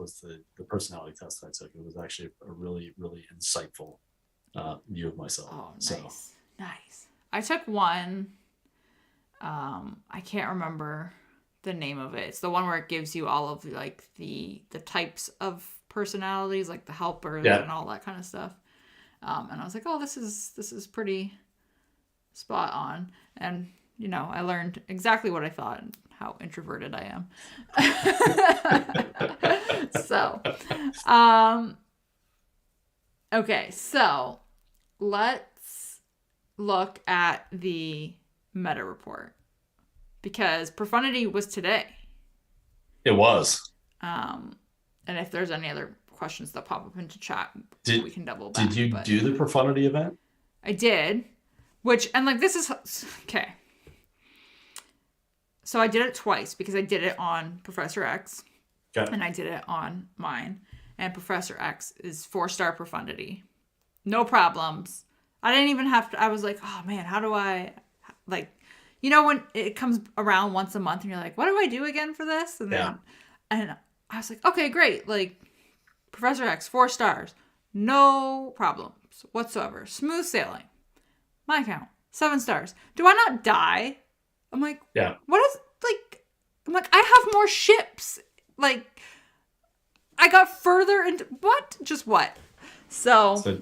personality test I took. It was actually a really, really insightful view of myself. Oh, nice. Nice. I took one, I can't remember the name of it. It's the one where it gives you all of like the types of personalities, like the helpers and all that kind of stuff. And I was like, oh, this is pretty spot on. And, I learned exactly what I thought and how introverted I am. So, okay. So let's look at the meta report, because Profundity was today. It was. And if there's any other questions that pop up into chat, we can double back. Did you do the Profundity event? I did, this is okay. So I did it twice, because I did it on Professor X and I did it on mine. And Professor X is 4-star Profundity, no problems. I didn't even have to. I was like, oh man, how do I, like, when it comes around once a month and you're like, what do I do again for this? And then and I was like, okay, great, like Professor X, 4 stars. No problems whatsoever. Smooth sailing. My account, 7 stars. Do I not die? I'm like, what is, like, I'm like, I have more ships. Like, I got further into, what? Just what? So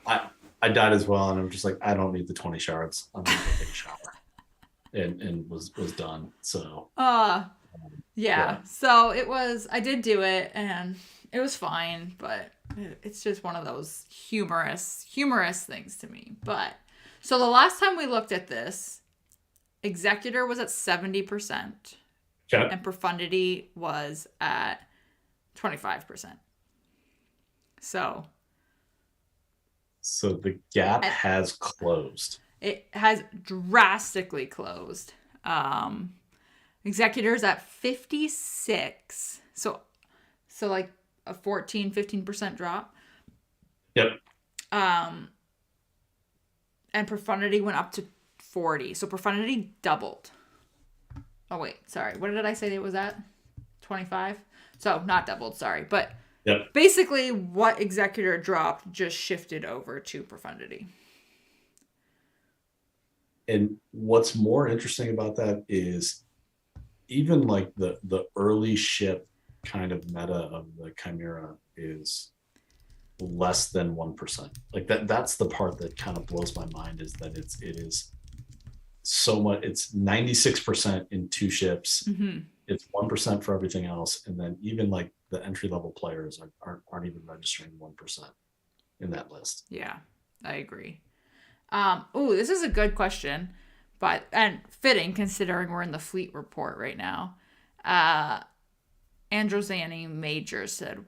I died as well, and I'm just like, I don't need the 20 shards. I'm going to take a shower. And was done. So, Yeah. Yeah. So I did do it and it was fine, but it's just one of those humorous things to me. But so the last time we looked at this, Executor was at 70% Okay. and Profundity was at 25%. So So the gap and has closed. it has drastically closed. Um, Executors at 56. So like a 15% drop. Yep. Um, and Profundity went up to 40. So Profundity doubled. Oh wait, sorry. What did I say it was at? 25. So not doubled, sorry. But Yep. basically what Executor dropped just shifted over to Profundity. And what's more interesting about that is even like the early ship kind of meta of the Chimera is less than 1%. Like that's the part that kind of blows my mind, is that it is so much. It's 96% in two ships. Mm-hmm. It's 1% for everything else. And then even like the entry level players aren't even registering 1% in that list. Yeah, I agree. Oh, this is a good question, but and fitting considering we're in the fleet report right now. Uh, Androzani Major said,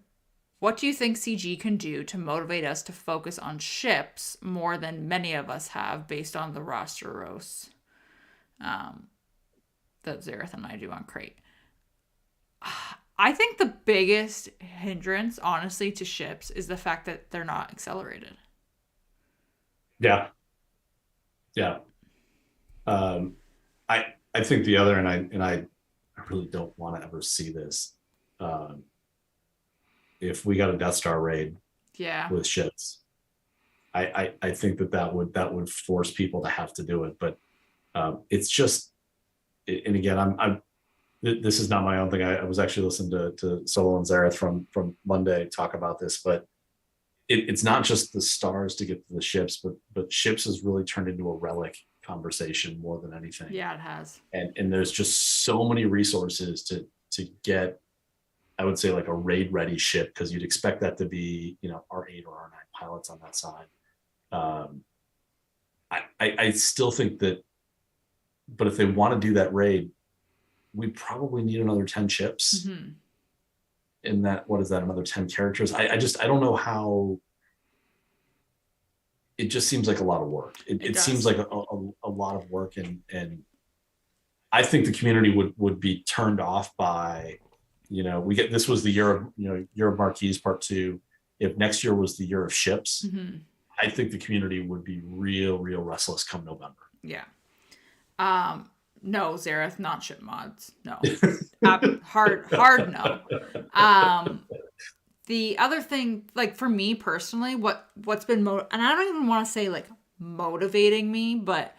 "What do you think CG can do to motivate us to focus on ships more than many of us have based on the roster roast that Zareth and I do on Crate?" I think the biggest hindrance, honestly, to ships is the fact that they're not accelerated. Yeah. Yeah. Um, I think the other, and I really don't want to ever see this. Um, if we got a Death Star raid Yeah. with ships, I think that would force people to have to do it. But it's just, and again, I'm this is not my own thing. I was actually listening to Solo and Zareth from Monday talk about this, but it's not just the stars to get to the ships, but ships has really turned into a relic conversation more than anything. Yeah, it has. And there's just so many resources to get, I would say, like a raid ready ship, because you'd expect that to be, R8 or R9 pilots on that side. Um, I still think that, but if they want to do that raid, we probably need another 10 ships. Mm-hmm. In that, what is that, another 10 characters? I don't know how. It just seems like a lot of work. It seems does. like a lot of work, and I think the community would be turned off by, we get, this was the year of, year of Marquise Part 2. If next year was the year of ships, Mm-hmm. I think the community would be real restless come November. Yeah. No, Zareth, not ship mods. No. Hard no. The other thing, like for me personally, what's been and I don't even want to say like motivating me, but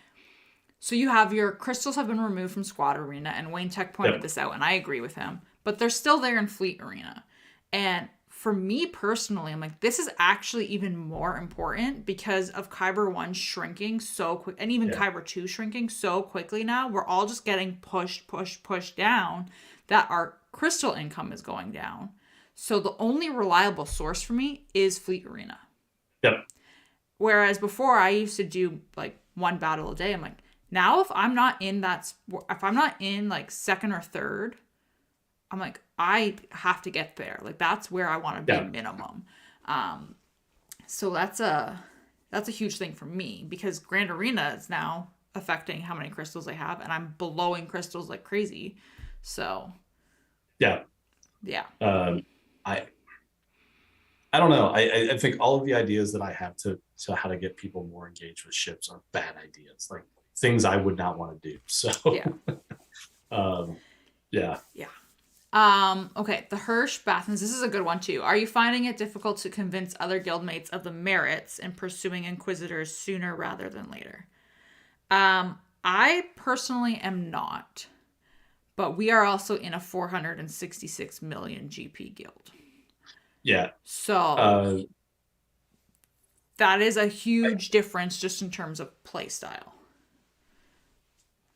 so you have your crystals have been removed from Squad Arena, and Wayne Tech pointed Yep. this out, and I agree with him, but they're still there in Fleet Arena. And for me personally, I'm like, this is actually even more important because of Kyber 1 shrinking so quick, and even Yeah. Kyber 2 shrinking so quickly now. We're all just getting pushed down, that our crystal income is going down. So the only reliable source for me is Fleet Arena. Yep. Whereas before I used to do like one battle a day. I'm like, now if I'm not in like second or third, I'm like, I have to get there. Like that's where I want to be Yeah. minimum. So that's a huge thing for me because Grand Arena is now affecting how many crystals I have, and I'm blowing crystals like crazy. So Yeah. yeah. I I don't know. I think all of the ideas that I have to how to get people more engaged with ships are bad ideas, like things I would not want to do. So Yeah. Yeah. Yeah. Okay, the Hirsch Bathans. This is a good one too. Are you finding it difficult to convince other guildmates of the merits in pursuing Inquisitors sooner rather than later? I personally am not, but we are also in a 466 million GP guild. Yeah. So that is a huge difference just in terms of play style.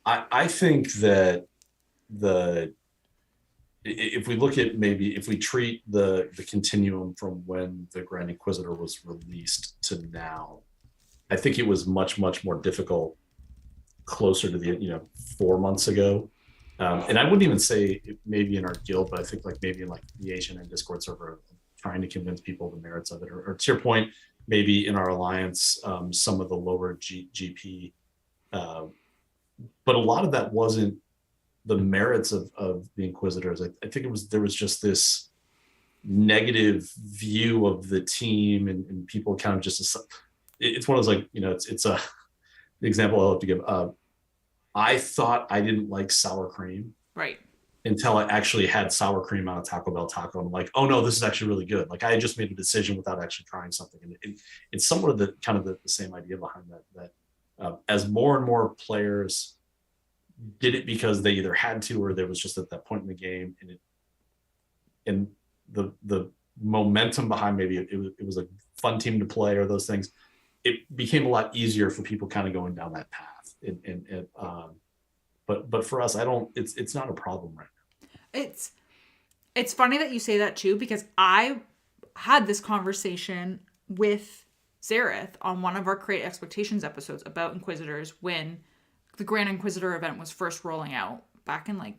I think that the if we look at maybe if we treat the continuum from when the Grand Inquisitor was released to now, I think it was much more difficult closer to the 4 months ago. And I wouldn't even say maybe in our guild, but I think like maybe in like the Asian and Discord server, trying to convince people the merits of it, or to your point, maybe in our alliance, some of the lower GP. But a lot of that wasn't the merits of the Inquisitors. I think there was just this negative view of the team, and people kind of just, it's one of those like, it's a the example I'll have to give. I thought I didn't like sour cream. Right. Until I actually had sour cream on a Taco Bell taco. I'm like, oh no, this is actually really good. Like I had just made a decision without actually trying something. And it's somewhat of the kind of the same idea behind that as more and more players did it because they either had to, or there was just at that point in the game, and the momentum behind maybe it was a fun team to play, or those things, it became a lot easier for people kind of going down that path. But for us, it's not a problem right now. It's funny that you say that too, because I had this conversation with Zareth on one of our Create Expectations episodes about Inquisitors when the Grand Inquisitor event was first rolling out back in like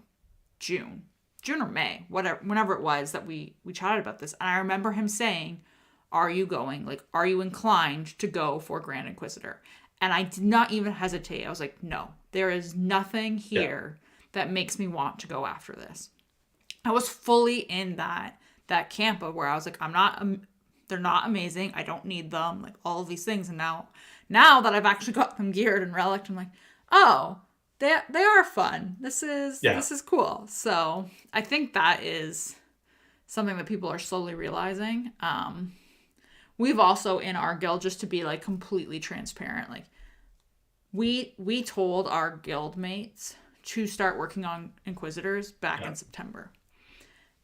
June or May, whenever it was that we chatted about this. And I remember him saying, are you going? Like, are you inclined to go for Grand Inquisitor? And I did not even hesitate. I was like, no, there is nothing here that makes me want to go after this. I was fully in that camp of where I was like, they're not amazing. I don't need them, like all of these things. And now that I've actually got them geared and relicked, I'm like, oh, they are fun. This is cool. So I think that is something that people are slowly realizing. We've also in our guild, just to be like completely transparent, like we told our guild mates to start working on Inquisitors back in September.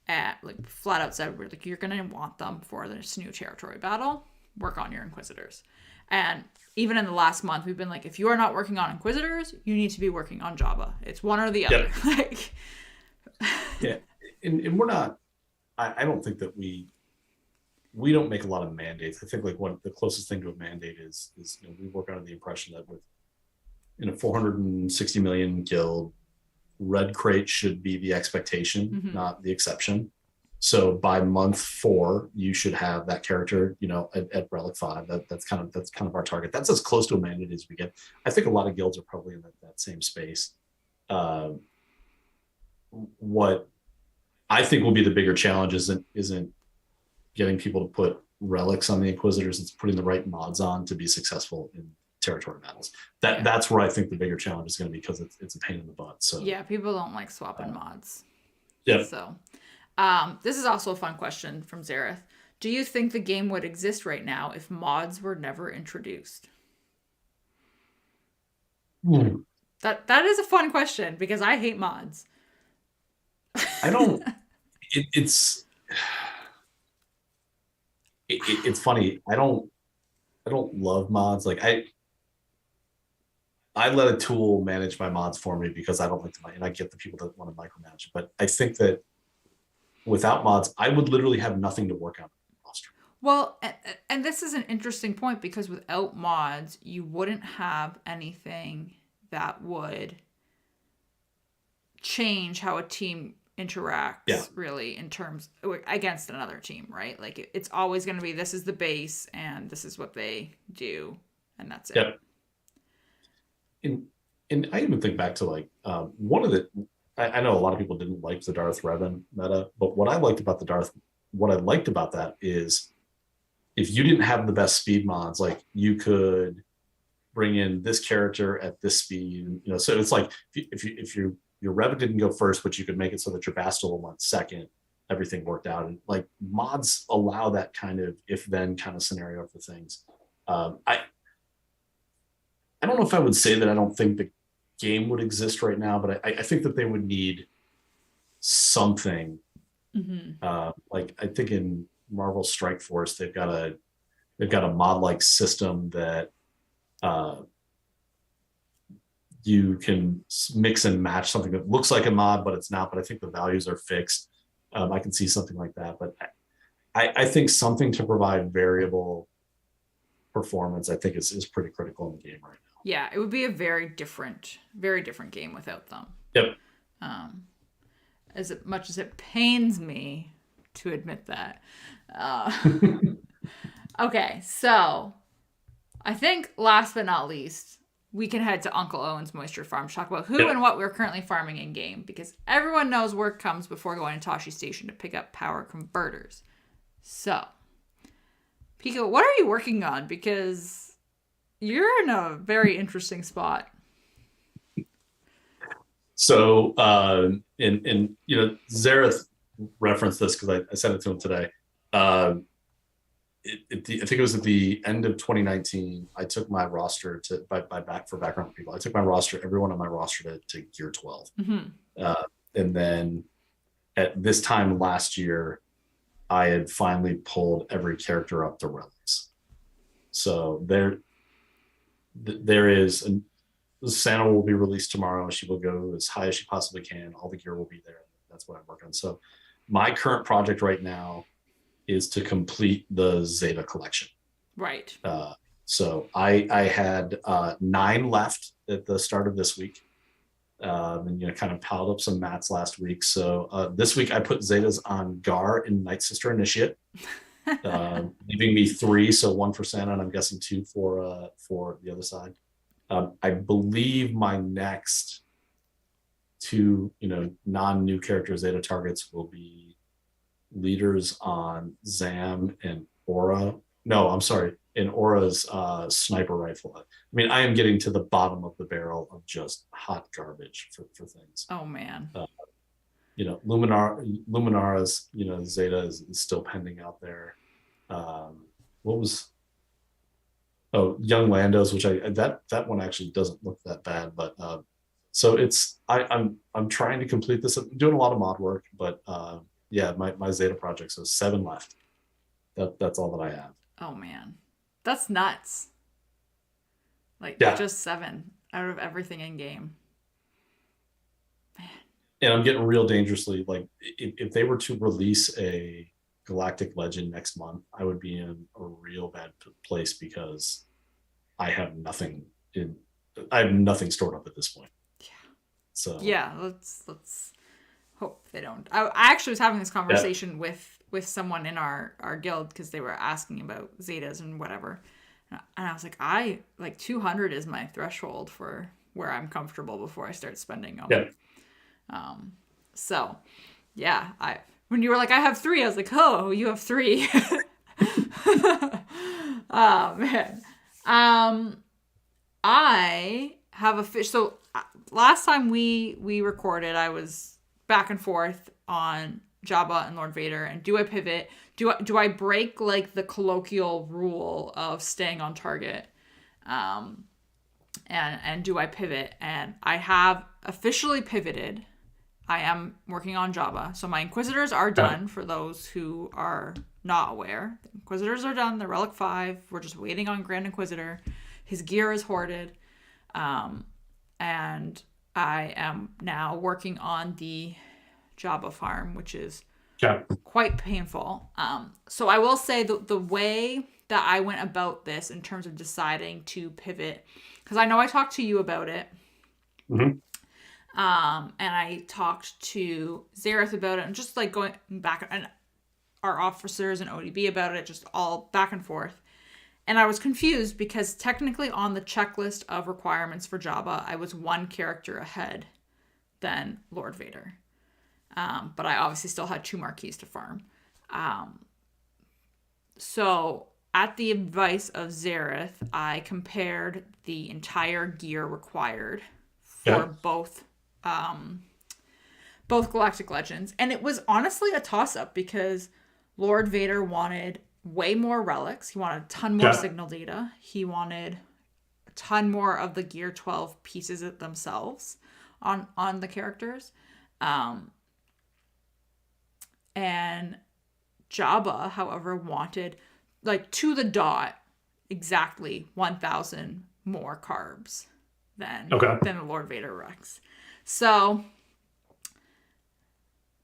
Like flat out said, we're like, you're gonna want them for this new territory battle. Work on your Inquisitors. And even in the last month, we've been like, if you are not working on Inquisitors, you need to be working on Jabba. It's one or the other. Like, yeah, and we're not. I don't think that we don't make a lot of mandates. I think like the closest thing to a mandate is we work under the impression that with in a 460 million guild, red crate should be the expectation, not the exception. So by month 4, you should have that character, at Relic 5. That's kind of our target. That's as close to a mandate as we get. I think a lot of guilds are probably in that same space. What I think will be the bigger challenge isn't getting people to put relics on the Inquisitors. It's putting the right mods on to be successful in territory battles. That's where I think the bigger challenge is going to be, because it's a pain in the butt. So yeah, people don't like swapping mods. Yeah. So this is also a fun question from Zareth. Do you think the game would exist right now if mods were never introduced? That is a fun question, because I hate mods. I don't. It's funny. I don't love mods. Like I let a tool manage my mods for me because I don't like to, and I get the people that want to micromanage. But I think that without mods, I would literally have nothing to work on. Well, and this is an interesting point, because without mods, you wouldn't have anything that would change how a team interacts really in terms against another team, right? Like it's always going to be, this is the base and this is what they do, and that's it. Yep. And I even think back to like one of the, I know a lot of people didn't like the Darth Revan meta, but what I liked about that is if you didn't have the best speed mods, like you could bring in this character at this speed, so it's like if your Revan didn't go first, but you could make it so that your Bastila went second, everything worked out. And like mods allow that kind of if-then kind of scenario for things. I don't know if I would say that I don't think the game would exist right now, but I think that they would need something. Like I think in Marvel Strike Force, they've got a mod-like system that you can mix and match something that looks like a mod, but it's not. But I think the values are fixed. I can see something like that, but I think something to provide variable performance, I think is pretty critical in the game right now. Yeah, it would be a very different game without them. Yep. Um, as much as it pains me to admit that. Uh, okay, so I think last but not least, we can head to Uncle Owen's Moisture Farm to talk about who Yep. and what we're currently farming in game, because everyone knows work comes before going to Tashi Station to pick up power converters. So, Pico, what are you working on? Because you're in a very interesting spot. So, and Zareth referenced this because I sent it to him today. I think it was at the end of 2019. I took my roster to for background people. I took my roster, everyone on my roster to Gear 12, and then at this time last year, I had finally pulled every character up to relics. So there is, and Sana will be released tomorrow. She will go as high as she possibly can. All the gear will be there. That's what I'm working on. So my current project right now is to complete the Zeta collection. Right. So I had 9 left at the start of this week. And kind of piled up some mats last week. So this week I put Zetas on Gar and Night Sister Initiate, leaving me 3, so 1 for Sana, and I'm guessing 2 for the other side. I believe my next 2, non-new character Zeta targets will be leaders on Zam and Aura. No, I'm sorry, in Aura's sniper rifle. I mean, I am getting to the bottom of the barrel of just hot garbage for things. Oh man. Luminara's, Zeta is still pending out there. Young Lando's, which that one actually doesn't look that bad, but so I'm trying to complete this. I'm doing a lot of mod work, but yeah, my Zeta project, so 7 left. That's all that I have. Oh man, that's nuts. Just 7 out of everything in game. Man. And I'm getting real dangerously, like if they were to release a Galactic Legend next month, I would be in a real bad place because I have nothing stored up at this point. Yeah. So yeah, let's hope they don't. I actually was having this conversation with someone in our guild because they were asking about Zetas and whatever, and I was like, 200 is my threshold for where I'm comfortable before I start spending them. Yeah. So yeah, when you were like, I have 3, I was like, oh, you have 3. Oh man. I have a fish. So last time we recorded, I was back and forth on Jabba and Lord Vader, and do I pivot? Do I break like the colloquial rule of staying on target? And do I pivot? And I have officially pivoted. I am working on Jabba. So my Inquisitors are done, for those who are not aware. The Inquisitors are done. They're Relic 5. We're just waiting on Grand Inquisitor. His gear is hoarded. And I am now working on the Jabba farm, which is quite painful. So I will say the way that I went about this in terms of deciding to pivot, because I know I talked to you about it. Mm-hmm. And I talked to Zareth about it, and just like going back, and our officers and ODB about it, just all back and forth. And I was confused because technically on the checklist of requirements for Jabba, I was 1 character ahead than Lord Vader. But I obviously still had 2 marquees to farm. So at the advice of Zareth, I compared the entire gear required for both Galactic Legends. And it was honestly a toss-up because Lord Vader wanted way more relics. He wanted a ton more signal data. He wanted a ton more of the Gear 12 pieces themselves on the characters. And Jabba, however, wanted, like, to the dot, exactly 1,000 more carbs than Okay. than Lord Vader Rex. So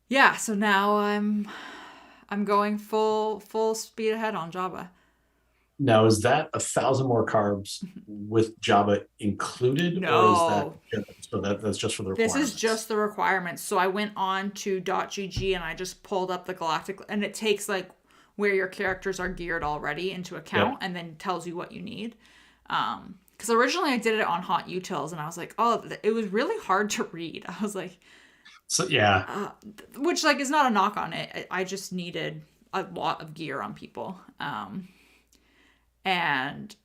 yeah, so now I'm going full speed ahead on Jabba. Now, is that 1,000 more carbs with Java included, or is that No, so that's just for the this is requirements? just the requirements. So I went on to .gg and I just pulled up the galactic, and it takes like where your characters are geared already into account, Yep. and then tells you what you need. Because originally I did it on Hot Utils, and I was like, oh, it was really hard to read. I was like, So yeah. which like is not a knock on it. I just needed a lot of gear on people, and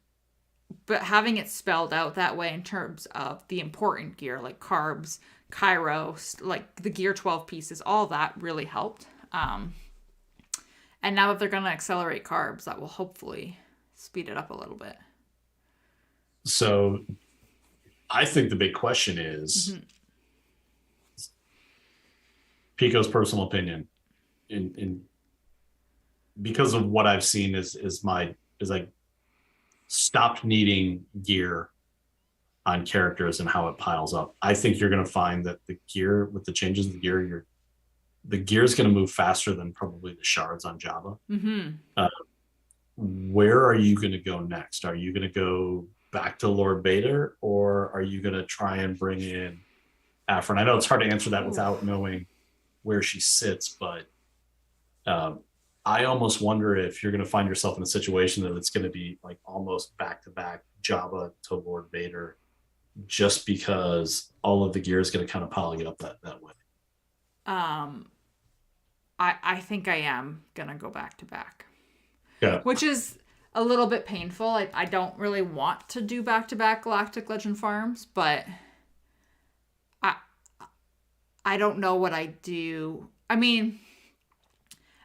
but having it spelled out that way in terms of the important gear like carbs, Kairos, like the gear 12 pieces, all that really helped. And now that they're going to accelerate carbs, that will hopefully speed it up a little bit. So I think the big question is Pico's personal opinion in because of what I've seen is like stopped needing gear on characters and how it piles up. I think you're going to find that the gear with the changes in the gear, the gear is going to move faster than probably the shards on Java. Where are you going to go next? Are you going to go back to Lord Vader, or are you going to try and bring in Aphra? And I know it's hard to answer that without knowing where she sits, but I almost wonder if you're going to find yourself in a situation that it's going to be like almost back to back Jabba to Lord Vader, just because all of the gear is going to kind of pile you up that way. I think I am gonna go back to back, Yeah. which is a little bit painful. I don't really want to do back to back Galactic Legend farms, but I don't know what I do. I mean,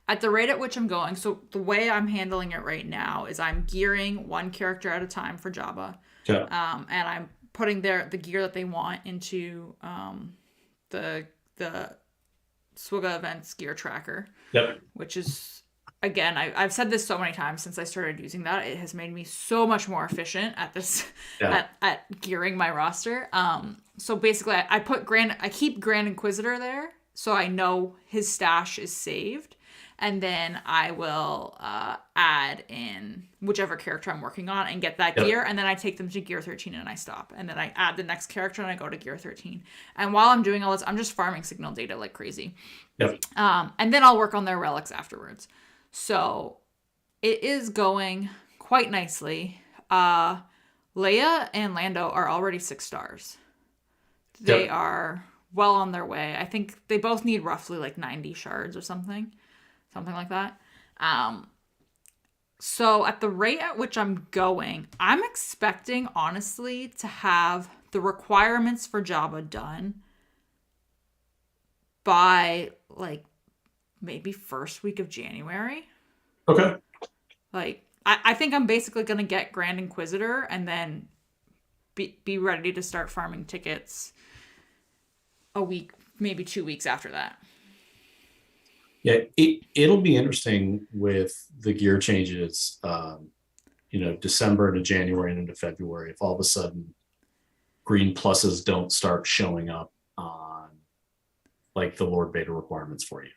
at the rate at which I'm going, so the way I'm handling it right now is I'm gearing one character at a time for Jabba. Yeah. And I'm putting the gear that they want into the Swigga Events gear tracker. Yep. Which is, again, I've said this so many times since I started using that. It has made me so much more efficient at this, at gearing my roster. So basically, I keep Grand Inquisitor there, so I know his stash is saved, and then I will add in whichever character I'm working on and get that gear, and then I take them to gear 13 and I stop, and then I add the next character and I go to gear 13. And while I'm doing all this, I'm just farming signal data like crazy. Yep. And then I'll work on their relics afterwards. So it is going quite nicely. Leia and Lando are already 6 stars. They are well on their way. I think they both need roughly like 90 shards or something like that. So at the rate at which I'm going, I'm expecting, honestly, to have the requirements for Jabba done by like maybe first week of January. Okay. Like I think I'm basically gonna get Grand Inquisitor and then be ready to start farming tickets a week, maybe 2 weeks after that. Yeah, it'll be interesting with the gear changes, December into January and into February. If all of a sudden green pluses don't start showing up on like the Lord Vader requirements for you.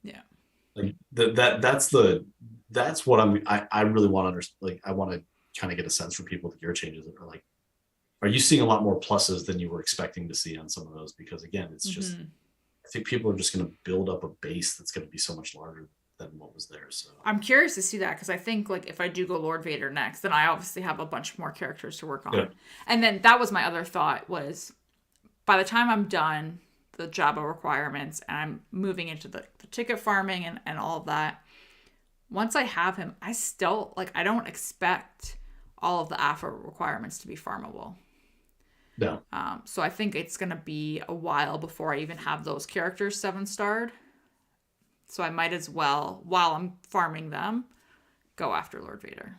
Yeah. Like that's what I really want to understand. Like I want to kind of get a sense from people with gear changes that are like, are you seeing a lot more pluses than you were expecting to see on some of those? Because again, it's just, I think people are just going to build up a base that's going to be so much larger than what was there. So I'm curious to see that, because I think like if I do go Lord Vader next, then I obviously have a bunch more characters to work on. Yeah. And then that was my other thought, was by the time I'm done the Jabba requirements and I'm moving into the ticket farming and all of that, once I have him, I still I don't expect all of the Aphra requirements to be farmable. No. So I think it's going to be a while before I even have those characters 7-starred. So I might as well, while I'm farming them, go after Lord Vader.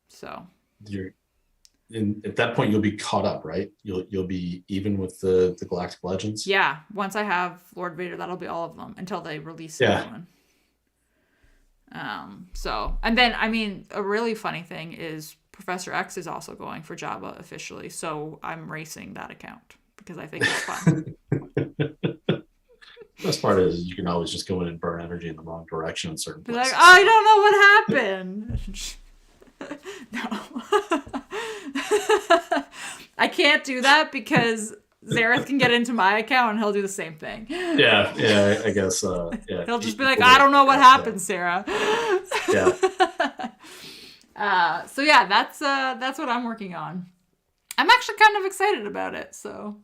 So at that point you'll be caught up, right? You'll be even with the Galactic Legends. Yeah, once I have Lord Vader, that'll be all of them until they release a new one. So, and then I mean, a really funny thing is Professor X is also going for Java officially, so I'm racing that account because I think it's fun. Best part is you can always just go in and burn energy in the wrong direction in certain Be like, places. I don't know what happened. No. I can't do that because Zareth can get into my account and he'll do the same thing. Yeah, I guess. Yeah, He'll just be like, I don't know what happened, Sarah. Yeah. So yeah, that's what I'm working on. I'm actually kind of excited about it. So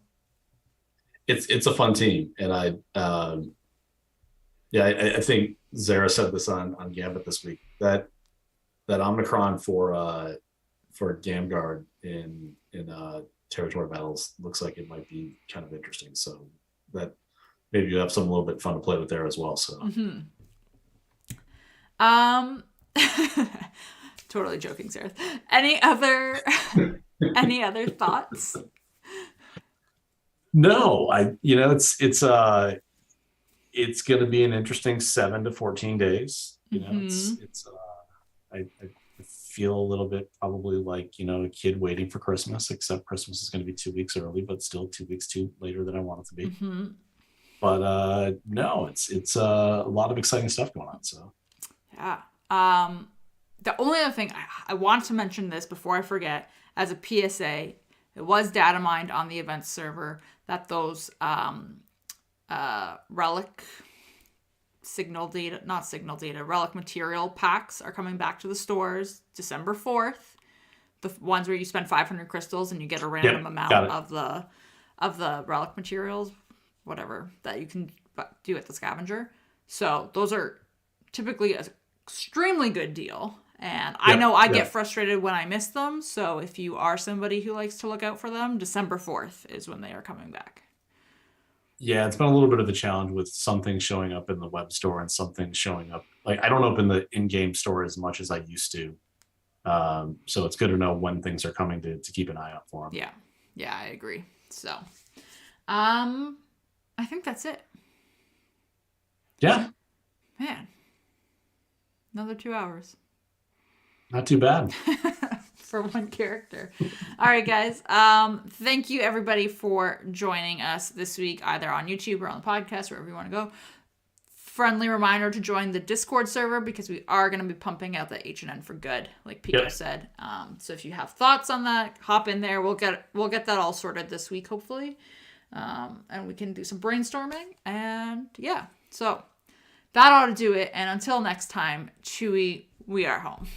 It's a fun team, and I think Zara said this on Gambit this week that Omicron for Gamguard in territory battles looks like it might be kind of interesting. So that maybe you have some a little bit fun to play with there as well. So totally joking, Sarah. Any other thoughts? No, it's going to be an interesting 7 to 14 days. I feel a little bit probably like, a kid waiting for Christmas, except Christmas is going to be 2 weeks early, but still 2 weeks later than I want it to be. But no, it's a lot of exciting stuff going on. So yeah. The only other thing I want to mention this before I forget, as a PSA, it was data mined on the events server that those relic relic material packs are coming back to the stores December 4th. The ones where you spend 500 crystals and you get a random amount of the relic materials, whatever, that you can do at the scavenger. So those are typically an extremely good deal. And I know I get frustrated when I miss them. So if you are somebody who likes to look out for them, December 4th is when they are coming back. Yeah, it's been a little bit of a challenge with some things showing up in the web store and some things showing up. Like, I don't open the in-game store as much as I used to. So it's good to know when things are coming to keep an eye out for them. Yeah, I agree. So, I think that's it. Yeah. Man, another 2 hours. Not too bad. For one character. All right, guys. Thank you, everybody, for joining us this week, either on YouTube or on the podcast, wherever you want to go. Friendly reminder to join the Discord server because we are going to be pumping out the H&N for good, like Pico said. So if you have thoughts on that, hop in there. We'll get that all sorted this week, hopefully. And we can do some brainstorming. And yeah, so that ought to do it. And until next time, Chewy, we are home.